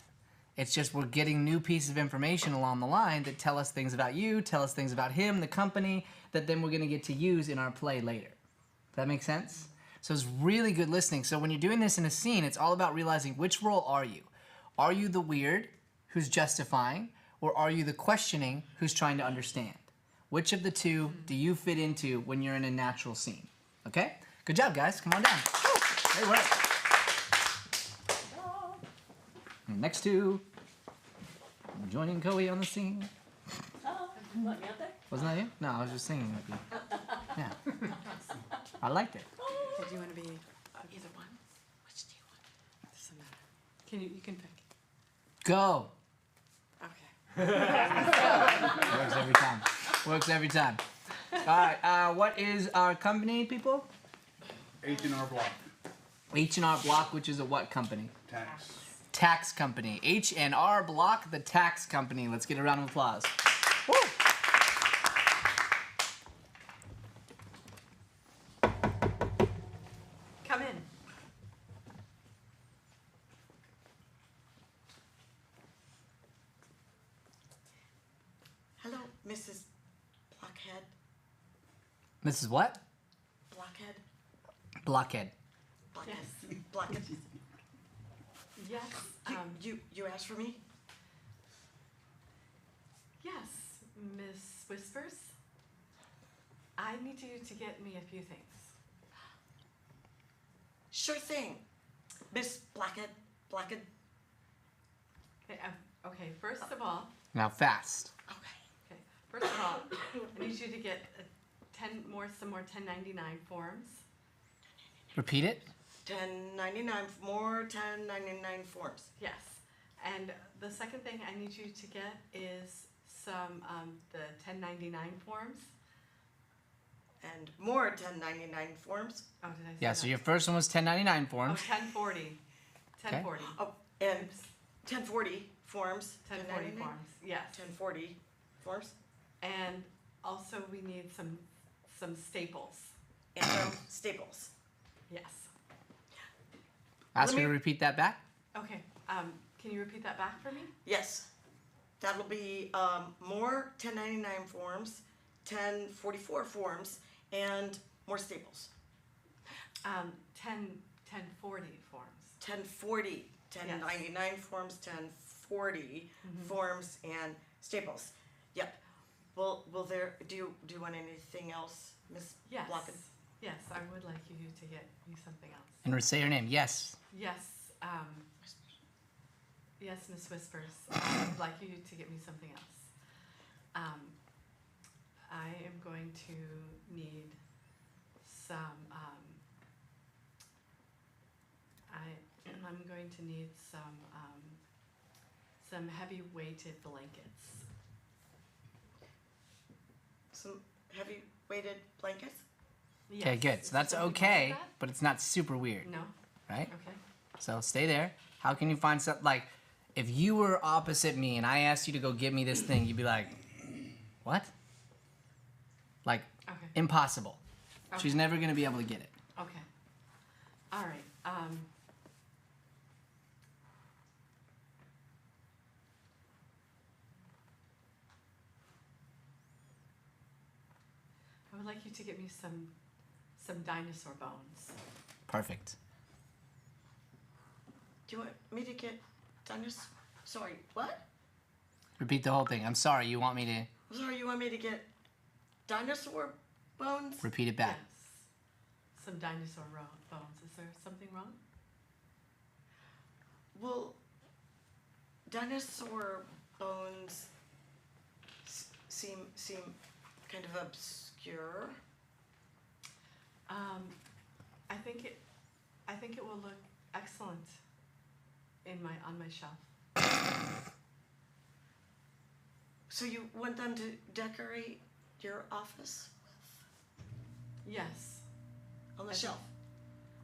Speaker 1: It's just we're getting new pieces of information along the line that tell us things about you, tell us things about him, the company, that then we're gonna get to use in our play later. Does that make sense? So it's really good listening. So when you're doing this in a scene, it's all about realizing which role are you? Are you the weird who's justifying, or are you the questioning who's trying to understand? Which of the two do you fit into when you're in a natural scene? Okay? Good job, guys. Come on down. Great work. And next two. I'm joining Coey on the scene.
Speaker 9: Oh, you want me out there?
Speaker 1: Wasn't that you? No, I was just singing with you. Yeah. I liked it.
Speaker 6: Okay, do you want to be either one? Which do you want? Doesn't matter. You can pick.
Speaker 1: Go.
Speaker 6: Okay.
Speaker 1: Works every time. Works every time. All right. What is our company, people?
Speaker 5: H&R Block.
Speaker 1: H&R Block, which is a what company?
Speaker 5: Tax.
Speaker 1: Tax company. H&R Block, the tax company. Let's get a round of applause. Woo.
Speaker 6: Come in. Hello, Mrs. Blockhead.
Speaker 1: Mrs. What?
Speaker 6: Blockhead.
Speaker 1: Blockhead.
Speaker 6: Blockhead. Blockhead. Yes. You asked for me? Yes, Miss Whispers. I need you to get me a few things.
Speaker 9: Sure thing, Miss Blackett.
Speaker 6: Okay, okay, first of all,
Speaker 1: Now fast.
Speaker 6: okay, first of all, I need you to get some more 1099 forms.
Speaker 1: Repeat it.
Speaker 9: 1099 more 1099 forms.
Speaker 6: Yes, and the second thing I need you to get is some the 1099 forms.
Speaker 9: And more 1099 forms.
Speaker 6: Oh, did I say
Speaker 1: Yeah,
Speaker 6: that?
Speaker 1: so your first one was 1099
Speaker 6: Oh,
Speaker 1: forms.
Speaker 6: 1040. 1040.
Speaker 9: Oh, and
Speaker 6: Oops.
Speaker 9: 1040 forms.
Speaker 6: 1040
Speaker 9: 1099?
Speaker 6: forms. Yes.
Speaker 9: 1040 forms.
Speaker 6: And also we need some staples.
Speaker 9: And some staples.
Speaker 6: Yes.
Speaker 1: Ask
Speaker 9: Let
Speaker 1: her to
Speaker 9: me-
Speaker 1: repeat that back.
Speaker 6: Okay. Can you repeat that back for me?
Speaker 9: Yes. That'll be more 1099 forms, 1044 forms, and more staples.
Speaker 6: 1040 forms.
Speaker 9: 1040, 1099 forms, 1040 forms, and staples. Yep. Will there, do you want anything else, Miss
Speaker 6: Yes.
Speaker 9: Blocken?
Speaker 6: Yes, I would like you to get me something else.
Speaker 1: And say your name. Yes.
Speaker 6: Yes. Yes, Miss Whispers. I would like you to get me something else. I am going to need some. I'm going to need some heavy weighted blankets.
Speaker 9: Some heavy weighted blankets?
Speaker 1: Okay,
Speaker 6: Yes.
Speaker 1: good. So that's
Speaker 6: Something
Speaker 1: okay,
Speaker 6: like that?
Speaker 1: but it's not super weird,
Speaker 6: No.
Speaker 1: right?
Speaker 6: Okay.
Speaker 1: So stay there. How can you find something like if you were opposite me and I asked you to go get me this thing, you'd be like, what? Like,
Speaker 6: Okay.
Speaker 1: impossible.
Speaker 6: Okay.
Speaker 1: She's never going to be able to get it.
Speaker 6: Okay. All right. I would like you to get me some dinosaur bones.
Speaker 1: Perfect.
Speaker 9: Do you want me to get dinosaur? Sorry, what?
Speaker 1: Repeat the whole thing. I'm sorry. You want me to
Speaker 9: Sorry, you want me to get dinosaur bones?
Speaker 1: repeat it back?
Speaker 6: Yes. Some dinosaur bones. Is there something wrong?
Speaker 9: Well, dinosaur bones seem kind of obscure.
Speaker 6: I think it will look excellent on my shelf.
Speaker 9: So you want them to decorate your office
Speaker 6: Yes.
Speaker 9: on the
Speaker 6: I think-
Speaker 9: shelf?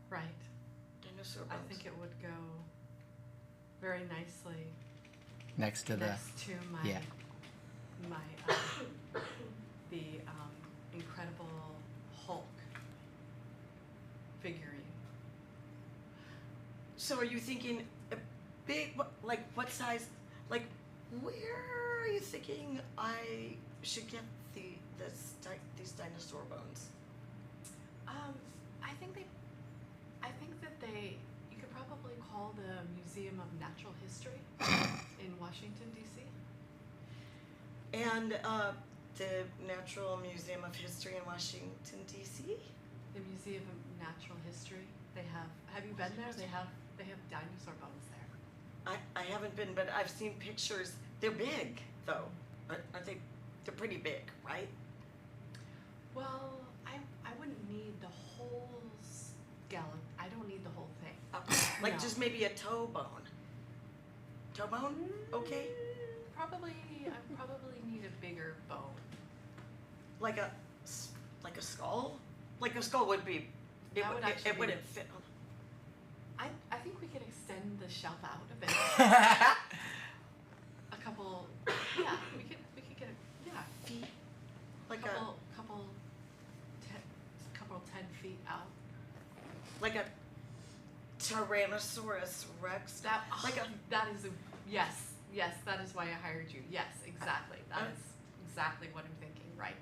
Speaker 6: Right.
Speaker 9: Dinosaur
Speaker 6: I
Speaker 9: bones.
Speaker 6: think it would go very nicely
Speaker 1: Next to the.
Speaker 6: next to my
Speaker 1: yeah.
Speaker 6: the Incredible Hulk figurine.
Speaker 9: So are you thinking a big, like what size, like where are you thinking I should get these dinosaur bones?
Speaker 6: I think you could probably call the Museum of Natural History in Washington, D.C.
Speaker 9: And the Natural Museum of History in Washington, D.C.?
Speaker 6: The Museum of Natural History. Have you been there? They have dinosaur bones there.
Speaker 9: I haven't been, but I've seen pictures. They're big, though. Aren't they? They're pretty big, right?
Speaker 6: Well, I wouldn't need the whole skeleton. I don't need the whole thing.
Speaker 9: Like
Speaker 6: No.
Speaker 9: just maybe a toe bone. Toe bone? Okay.
Speaker 6: I probably need a bigger bone.
Speaker 9: Like a skull? Like a skull would be.
Speaker 6: That would actually
Speaker 9: it
Speaker 6: be-
Speaker 9: wouldn't fit.
Speaker 6: I think we could extend the shelf out a bit. A couple. Yeah, we could get
Speaker 9: Feet. Like
Speaker 6: couple 10 feet out.
Speaker 9: like a Tyrannosaurus Rex.
Speaker 6: That
Speaker 9: Like a
Speaker 6: that is yes, that is why I hired you. Yes, exactly. That is exactly what I'm thinking. Right.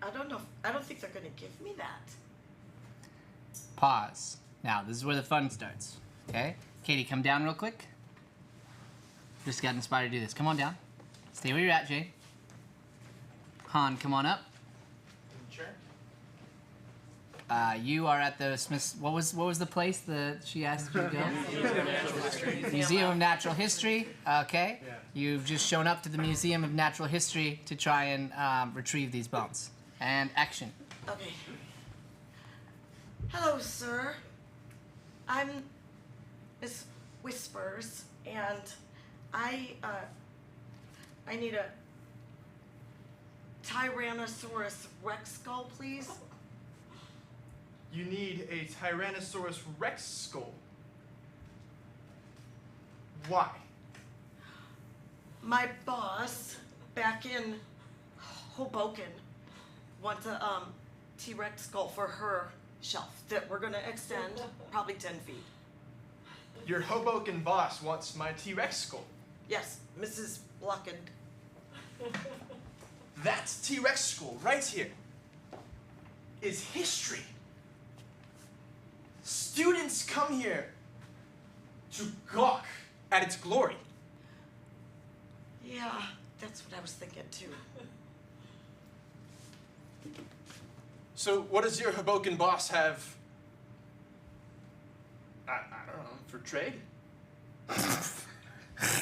Speaker 9: I don't know. I don't think they're gonna give me that.
Speaker 1: Pause. Now, this is where the fun starts. Okay? Katie, come down real quick. Just got inspired to do this. Come on down. Stay where you're at, Jay. Han, come on up.
Speaker 4: Sure.
Speaker 1: You are at the Smith. What was the place that she asked you to go?
Speaker 10: Museum of Natural History.
Speaker 1: Museum of Natural History. Okay.
Speaker 10: Yeah.
Speaker 1: You've just shown up to the Museum of Natural History to try and retrieve these bones. And action.
Speaker 11: Okay. Hello, sir. I'm Miss Whispers, and I need a Tyrannosaurus Rex skull, please.
Speaker 4: You need a Tyrannosaurus Rex skull. Why?
Speaker 11: My boss back in Hoboken wants a T-Rex skull for her shelf that we're gonna extend probably 10 feet.
Speaker 4: Your Hoboken boss wants my T-Rex skull.
Speaker 11: Yes, Mrs. Blockend.
Speaker 4: That T-Rex skull right here is history. Students come here to gawk at its glory.
Speaker 11: Yeah, that's what I was thinking too.
Speaker 4: So what does your Hoboken boss have, I don't know, for trade?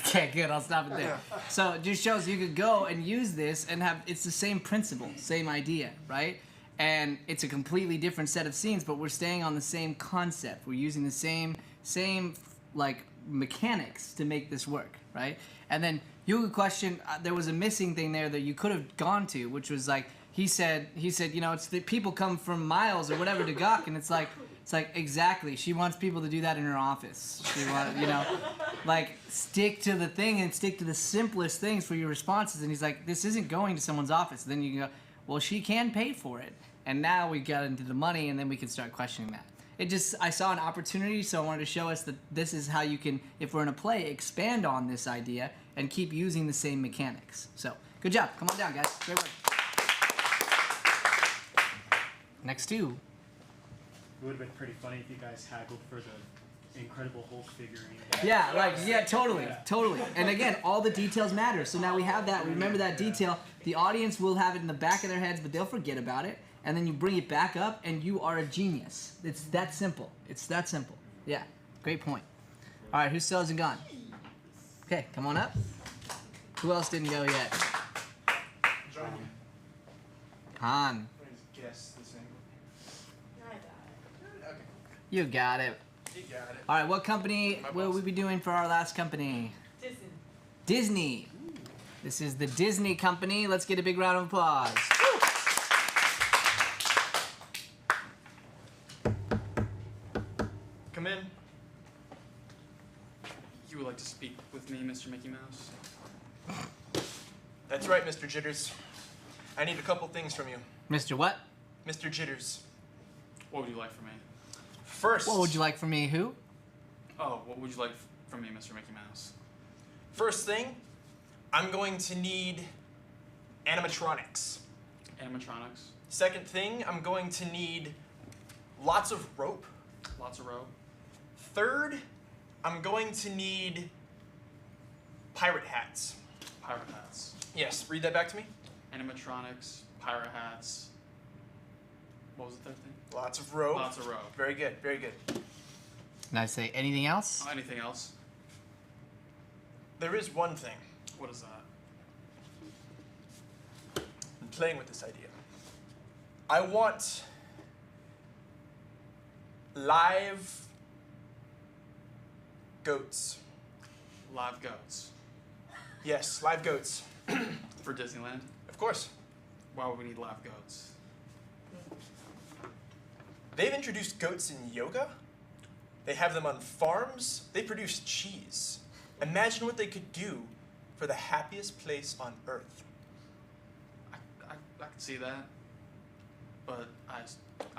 Speaker 1: Okay, good. I'll stop it there. So it just shows you could go and use this and have, it's the same principle, same idea, right? And it's a completely different set of scenes, but we're staying on the same concept. We're using the same like mechanics to make this work, right? And then you could question, there was a missing thing there that you could have gone to, which was like, he said, you know, it's the people come from miles or whatever to gawk, and it's like exactly. She wants people to do that in her office. She wants, you know, like stick to the thing and stick to the simplest things for your responses. And he's like, this isn't going to someone's office. And then you can go, well, she can pay for it. And now we got into the money, and then we can start questioning that. I saw an opportunity, so I wanted to show us that this is how you can, if we're in a play, expand on this idea and keep using the same mechanics. So, good job. Come on down, guys. Great work. Next two.
Speaker 10: It would have been pretty funny if you guys haggled for the Incredible Hulk figurine.
Speaker 1: Yeah, totally. And again, all the details matter. So now we have that. Remember that detail. The audience will have it in the back of their heads, but they'll forget about it. And then you bring it back up, and you are a genius. It's that simple. Yeah, great point. All right, who still hasn't gone? Okay, come on up. Who else didn't go yet?
Speaker 4: John.
Speaker 1: Han.
Speaker 4: Guess this angle.
Speaker 2: I got it.
Speaker 4: Okay.
Speaker 1: You got it.
Speaker 4: You got it.
Speaker 1: All right, what company will we be doing for our last company?
Speaker 8: Disney.
Speaker 1: Disney. This is the Disney company. Let's get a big round of applause.
Speaker 4: Come in.
Speaker 12: You would like to speak with me, Mr. Mickey Mouse?
Speaker 4: That's right, Mr. Jitters. I need a couple things from you.
Speaker 1: Mr. What?
Speaker 4: Mr. Jitters.
Speaker 12: What would you like from me?
Speaker 4: First.
Speaker 1: What would you like from me? Who?
Speaker 12: Oh, what would you like from me, Mr. Mickey Mouse?
Speaker 4: First thing, I'm going to need animatronics.
Speaker 12: Animatronics.
Speaker 4: Second thing, I'm going to need lots of rope.
Speaker 12: Lots of rope.
Speaker 4: Third, I'm going to need pirate hats.
Speaker 12: Pirate hats.
Speaker 4: Yes, read that back to me.
Speaker 12: Animatronics, pirate hats. What was the third thing?
Speaker 4: Lots of rope.
Speaker 12: Lots of rope.
Speaker 4: Very good, very good.
Speaker 1: Can I say anything else?
Speaker 12: Anything else?
Speaker 4: There is one thing.
Speaker 12: What is that?
Speaker 4: I'm playing with this idea. I want live goats.
Speaker 12: Live goats.
Speaker 4: Yes, live goats.
Speaker 12: For Disneyland?
Speaker 4: Of course.
Speaker 12: Why would we need live goats?
Speaker 4: They've introduced goats in yoga. They have them on farms. They produce cheese. Imagine what they could do for the happiest place on earth.
Speaker 12: I can see that, but I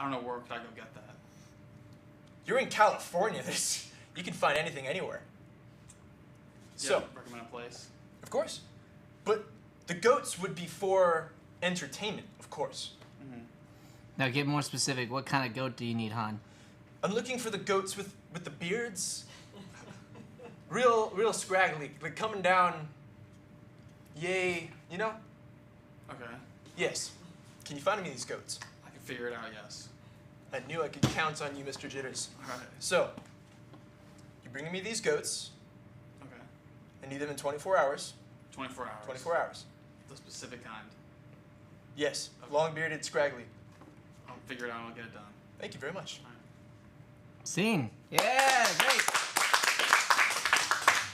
Speaker 12: don't know where could I go get that.
Speaker 4: You're in California. You can find anything anywhere. So,
Speaker 12: recommend a place?
Speaker 4: of course. But the goats would be for entertainment, of course.
Speaker 12: Mm-hmm.
Speaker 1: Now get more specific. What kind of goat do you need, Han?
Speaker 4: I'm looking for the goats with the beards. Real scraggly, like coming down. Yay, you know?
Speaker 12: Okay.
Speaker 4: Yes. Can you find me these goats?
Speaker 12: I can figure it out, yes.
Speaker 13: I knew I could count on you, Mr. Jitters.
Speaker 12: All right.
Speaker 13: So, you're bringing me these goats.
Speaker 12: Okay.
Speaker 13: I need them in 24 hours.
Speaker 12: 24 hours.
Speaker 13: 24 hours.
Speaker 12: The specific kind.
Speaker 13: Yes,
Speaker 12: Okay.
Speaker 13: long-bearded, scraggly.
Speaker 12: I'll figure it out and I'll get it done.
Speaker 13: Thank you very much.
Speaker 12: All right.
Speaker 1: Scene. Yeah, great.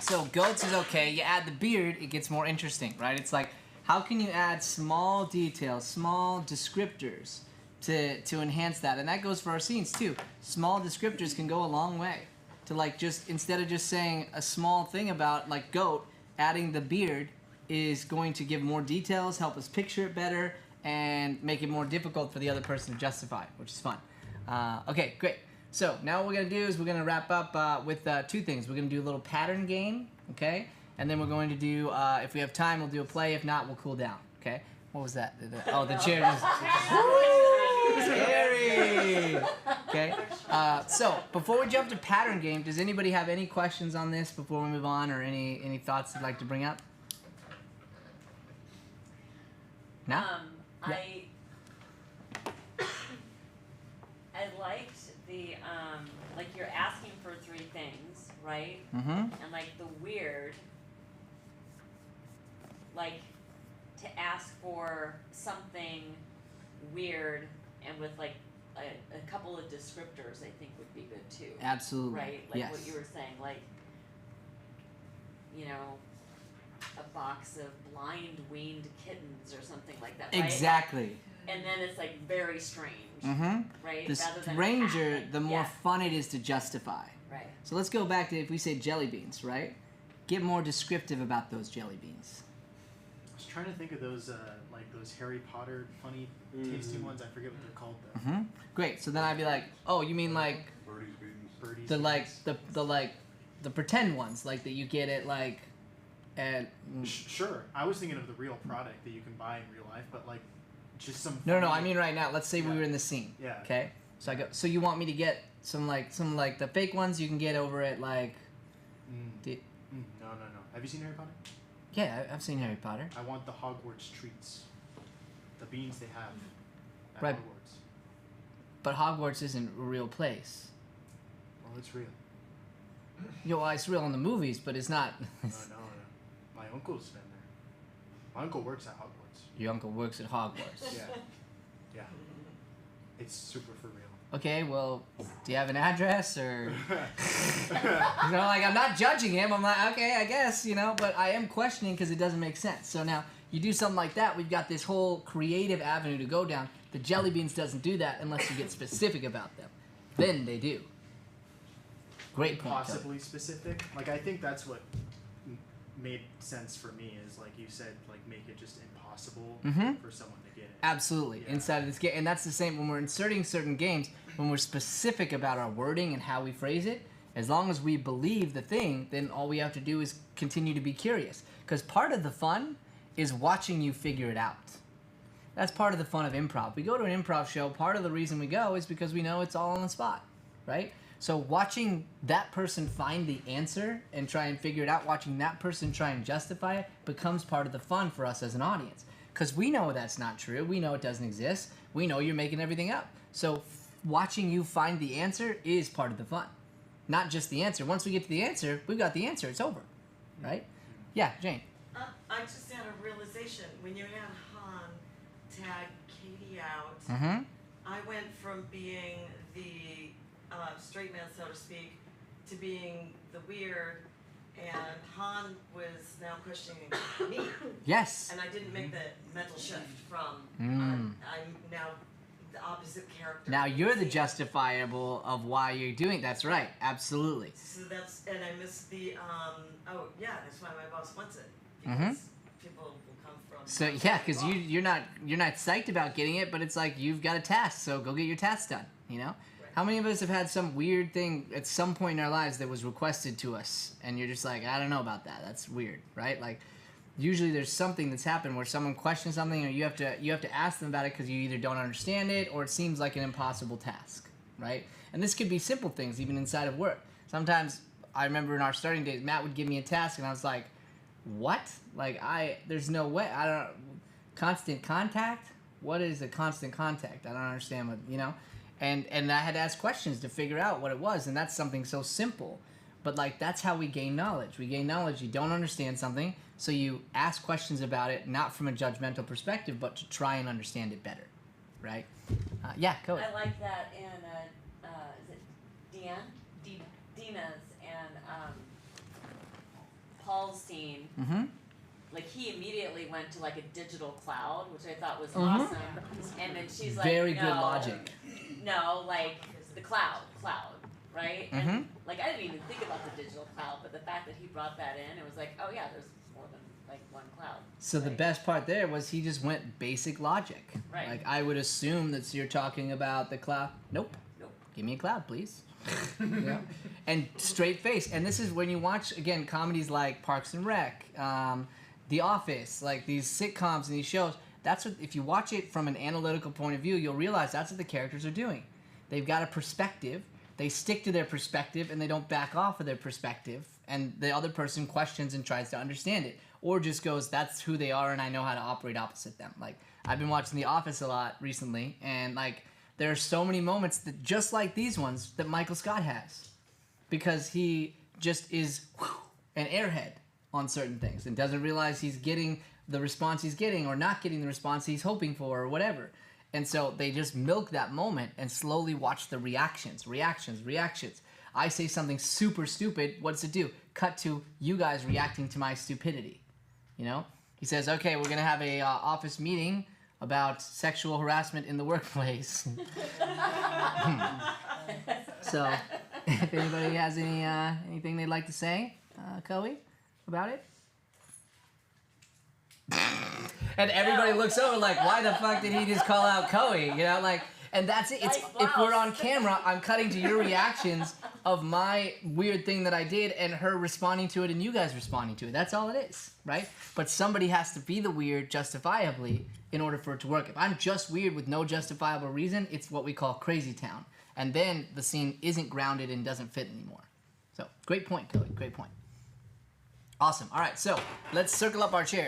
Speaker 1: So goats is okay. You add the beard, it gets more interesting, right? It's like, how can you add small details, small descriptors to enhance that? And that goes for our scenes too. Small descriptors can go a long way. To like just, instead of just saying a small thing about like goat, adding the beard is going to give more details, help us picture it better, and make it more difficult for the other person to justify, which is fun. Okay, great. So now what we're gonna do is we're gonna wrap up with two things. We're gonna do a little pattern game, okay? And then we're going to do, if we have time, we'll do a play. If not, we'll cool down, okay? What was that? Oh, the chair just... Scary! Okay, so before we jump to pattern game, does anybody have any questions on this before we move on, or any thoughts they'd like to bring up? No? Yeah.
Speaker 9: I liked the like you're asking for 3 things, right?
Speaker 1: Mm-hmm.
Speaker 9: And like the weird, like to ask for something weird and with like a couple of descriptors, I think would be good too.
Speaker 1: Absolutely.
Speaker 9: Right? Like
Speaker 1: yes.
Speaker 9: what you were saying, like, you know, a box of blind weaned kittens or something like that, right?
Speaker 1: Exactly.
Speaker 9: And then it's like very strange,
Speaker 1: Mm-hmm.
Speaker 9: right?
Speaker 1: The
Speaker 9: Rather than
Speaker 1: stranger,
Speaker 9: happen.
Speaker 1: the more
Speaker 9: Yeah.
Speaker 1: fun it is to justify.
Speaker 9: Right.
Speaker 1: So let's go back to, if we say jelly beans, right? Get more descriptive about those jelly beans.
Speaker 10: I was trying to think of those, like those Harry Potter funny tasting ones. I forget what they're called though.
Speaker 1: Mm-hmm. Great. So then I'd be like, oh, you mean like
Speaker 5: Birdie's beans.
Speaker 10: Birdie's
Speaker 1: the like
Speaker 10: beans.
Speaker 1: the pretend ones, like that you get at like at.
Speaker 10: Sure. I was thinking of the real product that you can buy in real life, but like just some.
Speaker 1: No,
Speaker 10: funny-
Speaker 1: I mean right now. Let's say we
Speaker 10: Yeah.
Speaker 1: were in the scene.
Speaker 10: Yeah.
Speaker 1: Okay. So I go. So you want me to get some like the fake ones you can get over at like.
Speaker 10: No. Have you seen Harry Potter?
Speaker 1: Yeah, I've seen Harry Potter.
Speaker 10: I want the Hogwarts treats. The beans they have at
Speaker 1: Right.
Speaker 10: Hogwarts.
Speaker 1: But Hogwarts isn't a real place.
Speaker 10: Well, it's real.
Speaker 1: Well, it's real in the movies, but it's not.
Speaker 10: No. My uncle's been there. My uncle works at Hogwarts.
Speaker 1: Your uncle works at Hogwarts.
Speaker 10: Yeah. It's super for real.
Speaker 1: Okay, well, do you have an address or? Like I'm not judging him. I'm like, okay, I guess, but I am questioning because it doesn't make sense. So now you do something like that, we've got this whole creative avenue to go down. The jelly beans doesn't do that unless you get specific about them. Then they do. Great point. Cody.
Speaker 10: Possibly specific. Like I think that's what made sense for me is like you said, like make it just impossible for someone to get it.
Speaker 1: Absolutely.
Speaker 10: Yeah.
Speaker 1: Inside of this game. And that's the same when we're inserting certain games, when we're specific about our wording and how we phrase it, as long as we believe the thing, then all we have to do is continue to be curious. Because part of the fun is watching you figure it out. That's part of the fun of improv. We go to an improv show, part of the reason we go is because we know it's all on the spot, right? So watching that person find the answer and try and figure it out, watching that person try and justify it, becomes part of the fun for us as an audience. Because we know that's not true. We know it doesn't exist. We know you're making everything up. So watching you find the answer is part of the fun. Not just the answer. Once we get to the answer, we've got the answer. It's over, right? Yeah, Jane.
Speaker 11: I just had a realization. When you had Han tag Katie out,
Speaker 1: Mm-hmm.
Speaker 11: I went from being the straight man, so to speak, to being the weird, and Han was now questioning me.
Speaker 1: Yes.
Speaker 11: And I didn't make the mental shift from I'm now the opposite character.
Speaker 1: Now you're the justifiable of why you're doing. That's right. Absolutely.
Speaker 11: So that's, and I missed the oh yeah, that's why my boss wants it,
Speaker 1: Mm-hmm.
Speaker 11: because people will come from.
Speaker 1: So yeah, because you're not psyched about getting it, but it's like you've got a task, so go get your task done.
Speaker 11: Right.
Speaker 1: How many of us have had some weird thing at some point in our lives that was requested to us, and you're just like, I don't know about that. That's weird, right? Like, usually there's something that's happened where someone questions something, or you have to ask them about it because you either don't understand it or it seems like an impossible task, right? And this could be simple things, even inside of work. Sometimes I remember in our starting days, Matt would give me a task, and I was like, what? Like there's no way. I don't. Constant contact? What is a constant contact? I don't understand what And I had to ask questions to figure out what it was, and that's something so simple. But like that's how we gain knowledge. We gain knowledge. You don't understand something, so you ask questions about it, not from a judgmental perspective, but to try and understand it better, right? Yeah, go ahead.
Speaker 9: I like that in is it Dina's and Paul's scene.
Speaker 1: Mm-hmm.
Speaker 9: Like he immediately went to like a digital cloud, which I thought was
Speaker 1: Mhm.
Speaker 9: awesome. And then she's like,
Speaker 1: Very
Speaker 9: no,
Speaker 1: good logic.
Speaker 9: No, like the cloud, right?
Speaker 1: Mhm.
Speaker 9: And like I didn't even think about the digital cloud, but the fact that he brought that in, it was like, oh yeah, there's more than like one cloud.
Speaker 1: So the best part there was he just went basic logic.
Speaker 9: Right.
Speaker 1: Like I would assume that you're talking about the cloud. Nope. Give me a cloud, please. Yeah. And straight face. And this is when you watch again comedies like Parks and Rec, The Office, like these sitcoms and these shows. That's what if you watch it from an analytical point of view, you'll realize that's what the characters are doing. They've got a perspective. They stick to their perspective and they don't back off of their perspective. And the other person questions and tries to understand it, or just goes, "That's who they are, and I know how to operate opposite them." Like I've been watching The Office a lot recently, and like there are so many moments that just like these ones that Michael Scott has, because he just is an airhead on certain things and doesn't realize he's getting the response he's getting or not getting the response he's hoping for or whatever. And so they just milk that moment and slowly watch the reactions. I say something super stupid. What does it do? Cut to you guys reacting to my stupidity. You know? He says, okay, we're going to have a office meeting about sexual harassment in the workplace. So, if anybody has anything they'd like to say, Chloe, about it? And everybody looks over like, why the fuck did he just call out Chloe? You know, like, and that's it. It's if we're on camera, I'm cutting to your reactions of my weird thing that I did and her responding to it and you guys responding to it. That's all it is, right? But somebody has to be the weird justifiably in order for it to work. If I'm just weird with no justifiable reason, it's what we call crazy town. And then the scene isn't grounded and doesn't fit anymore. So, great point, Chloe. Great point. Awesome. All right, so let's circle up our chair.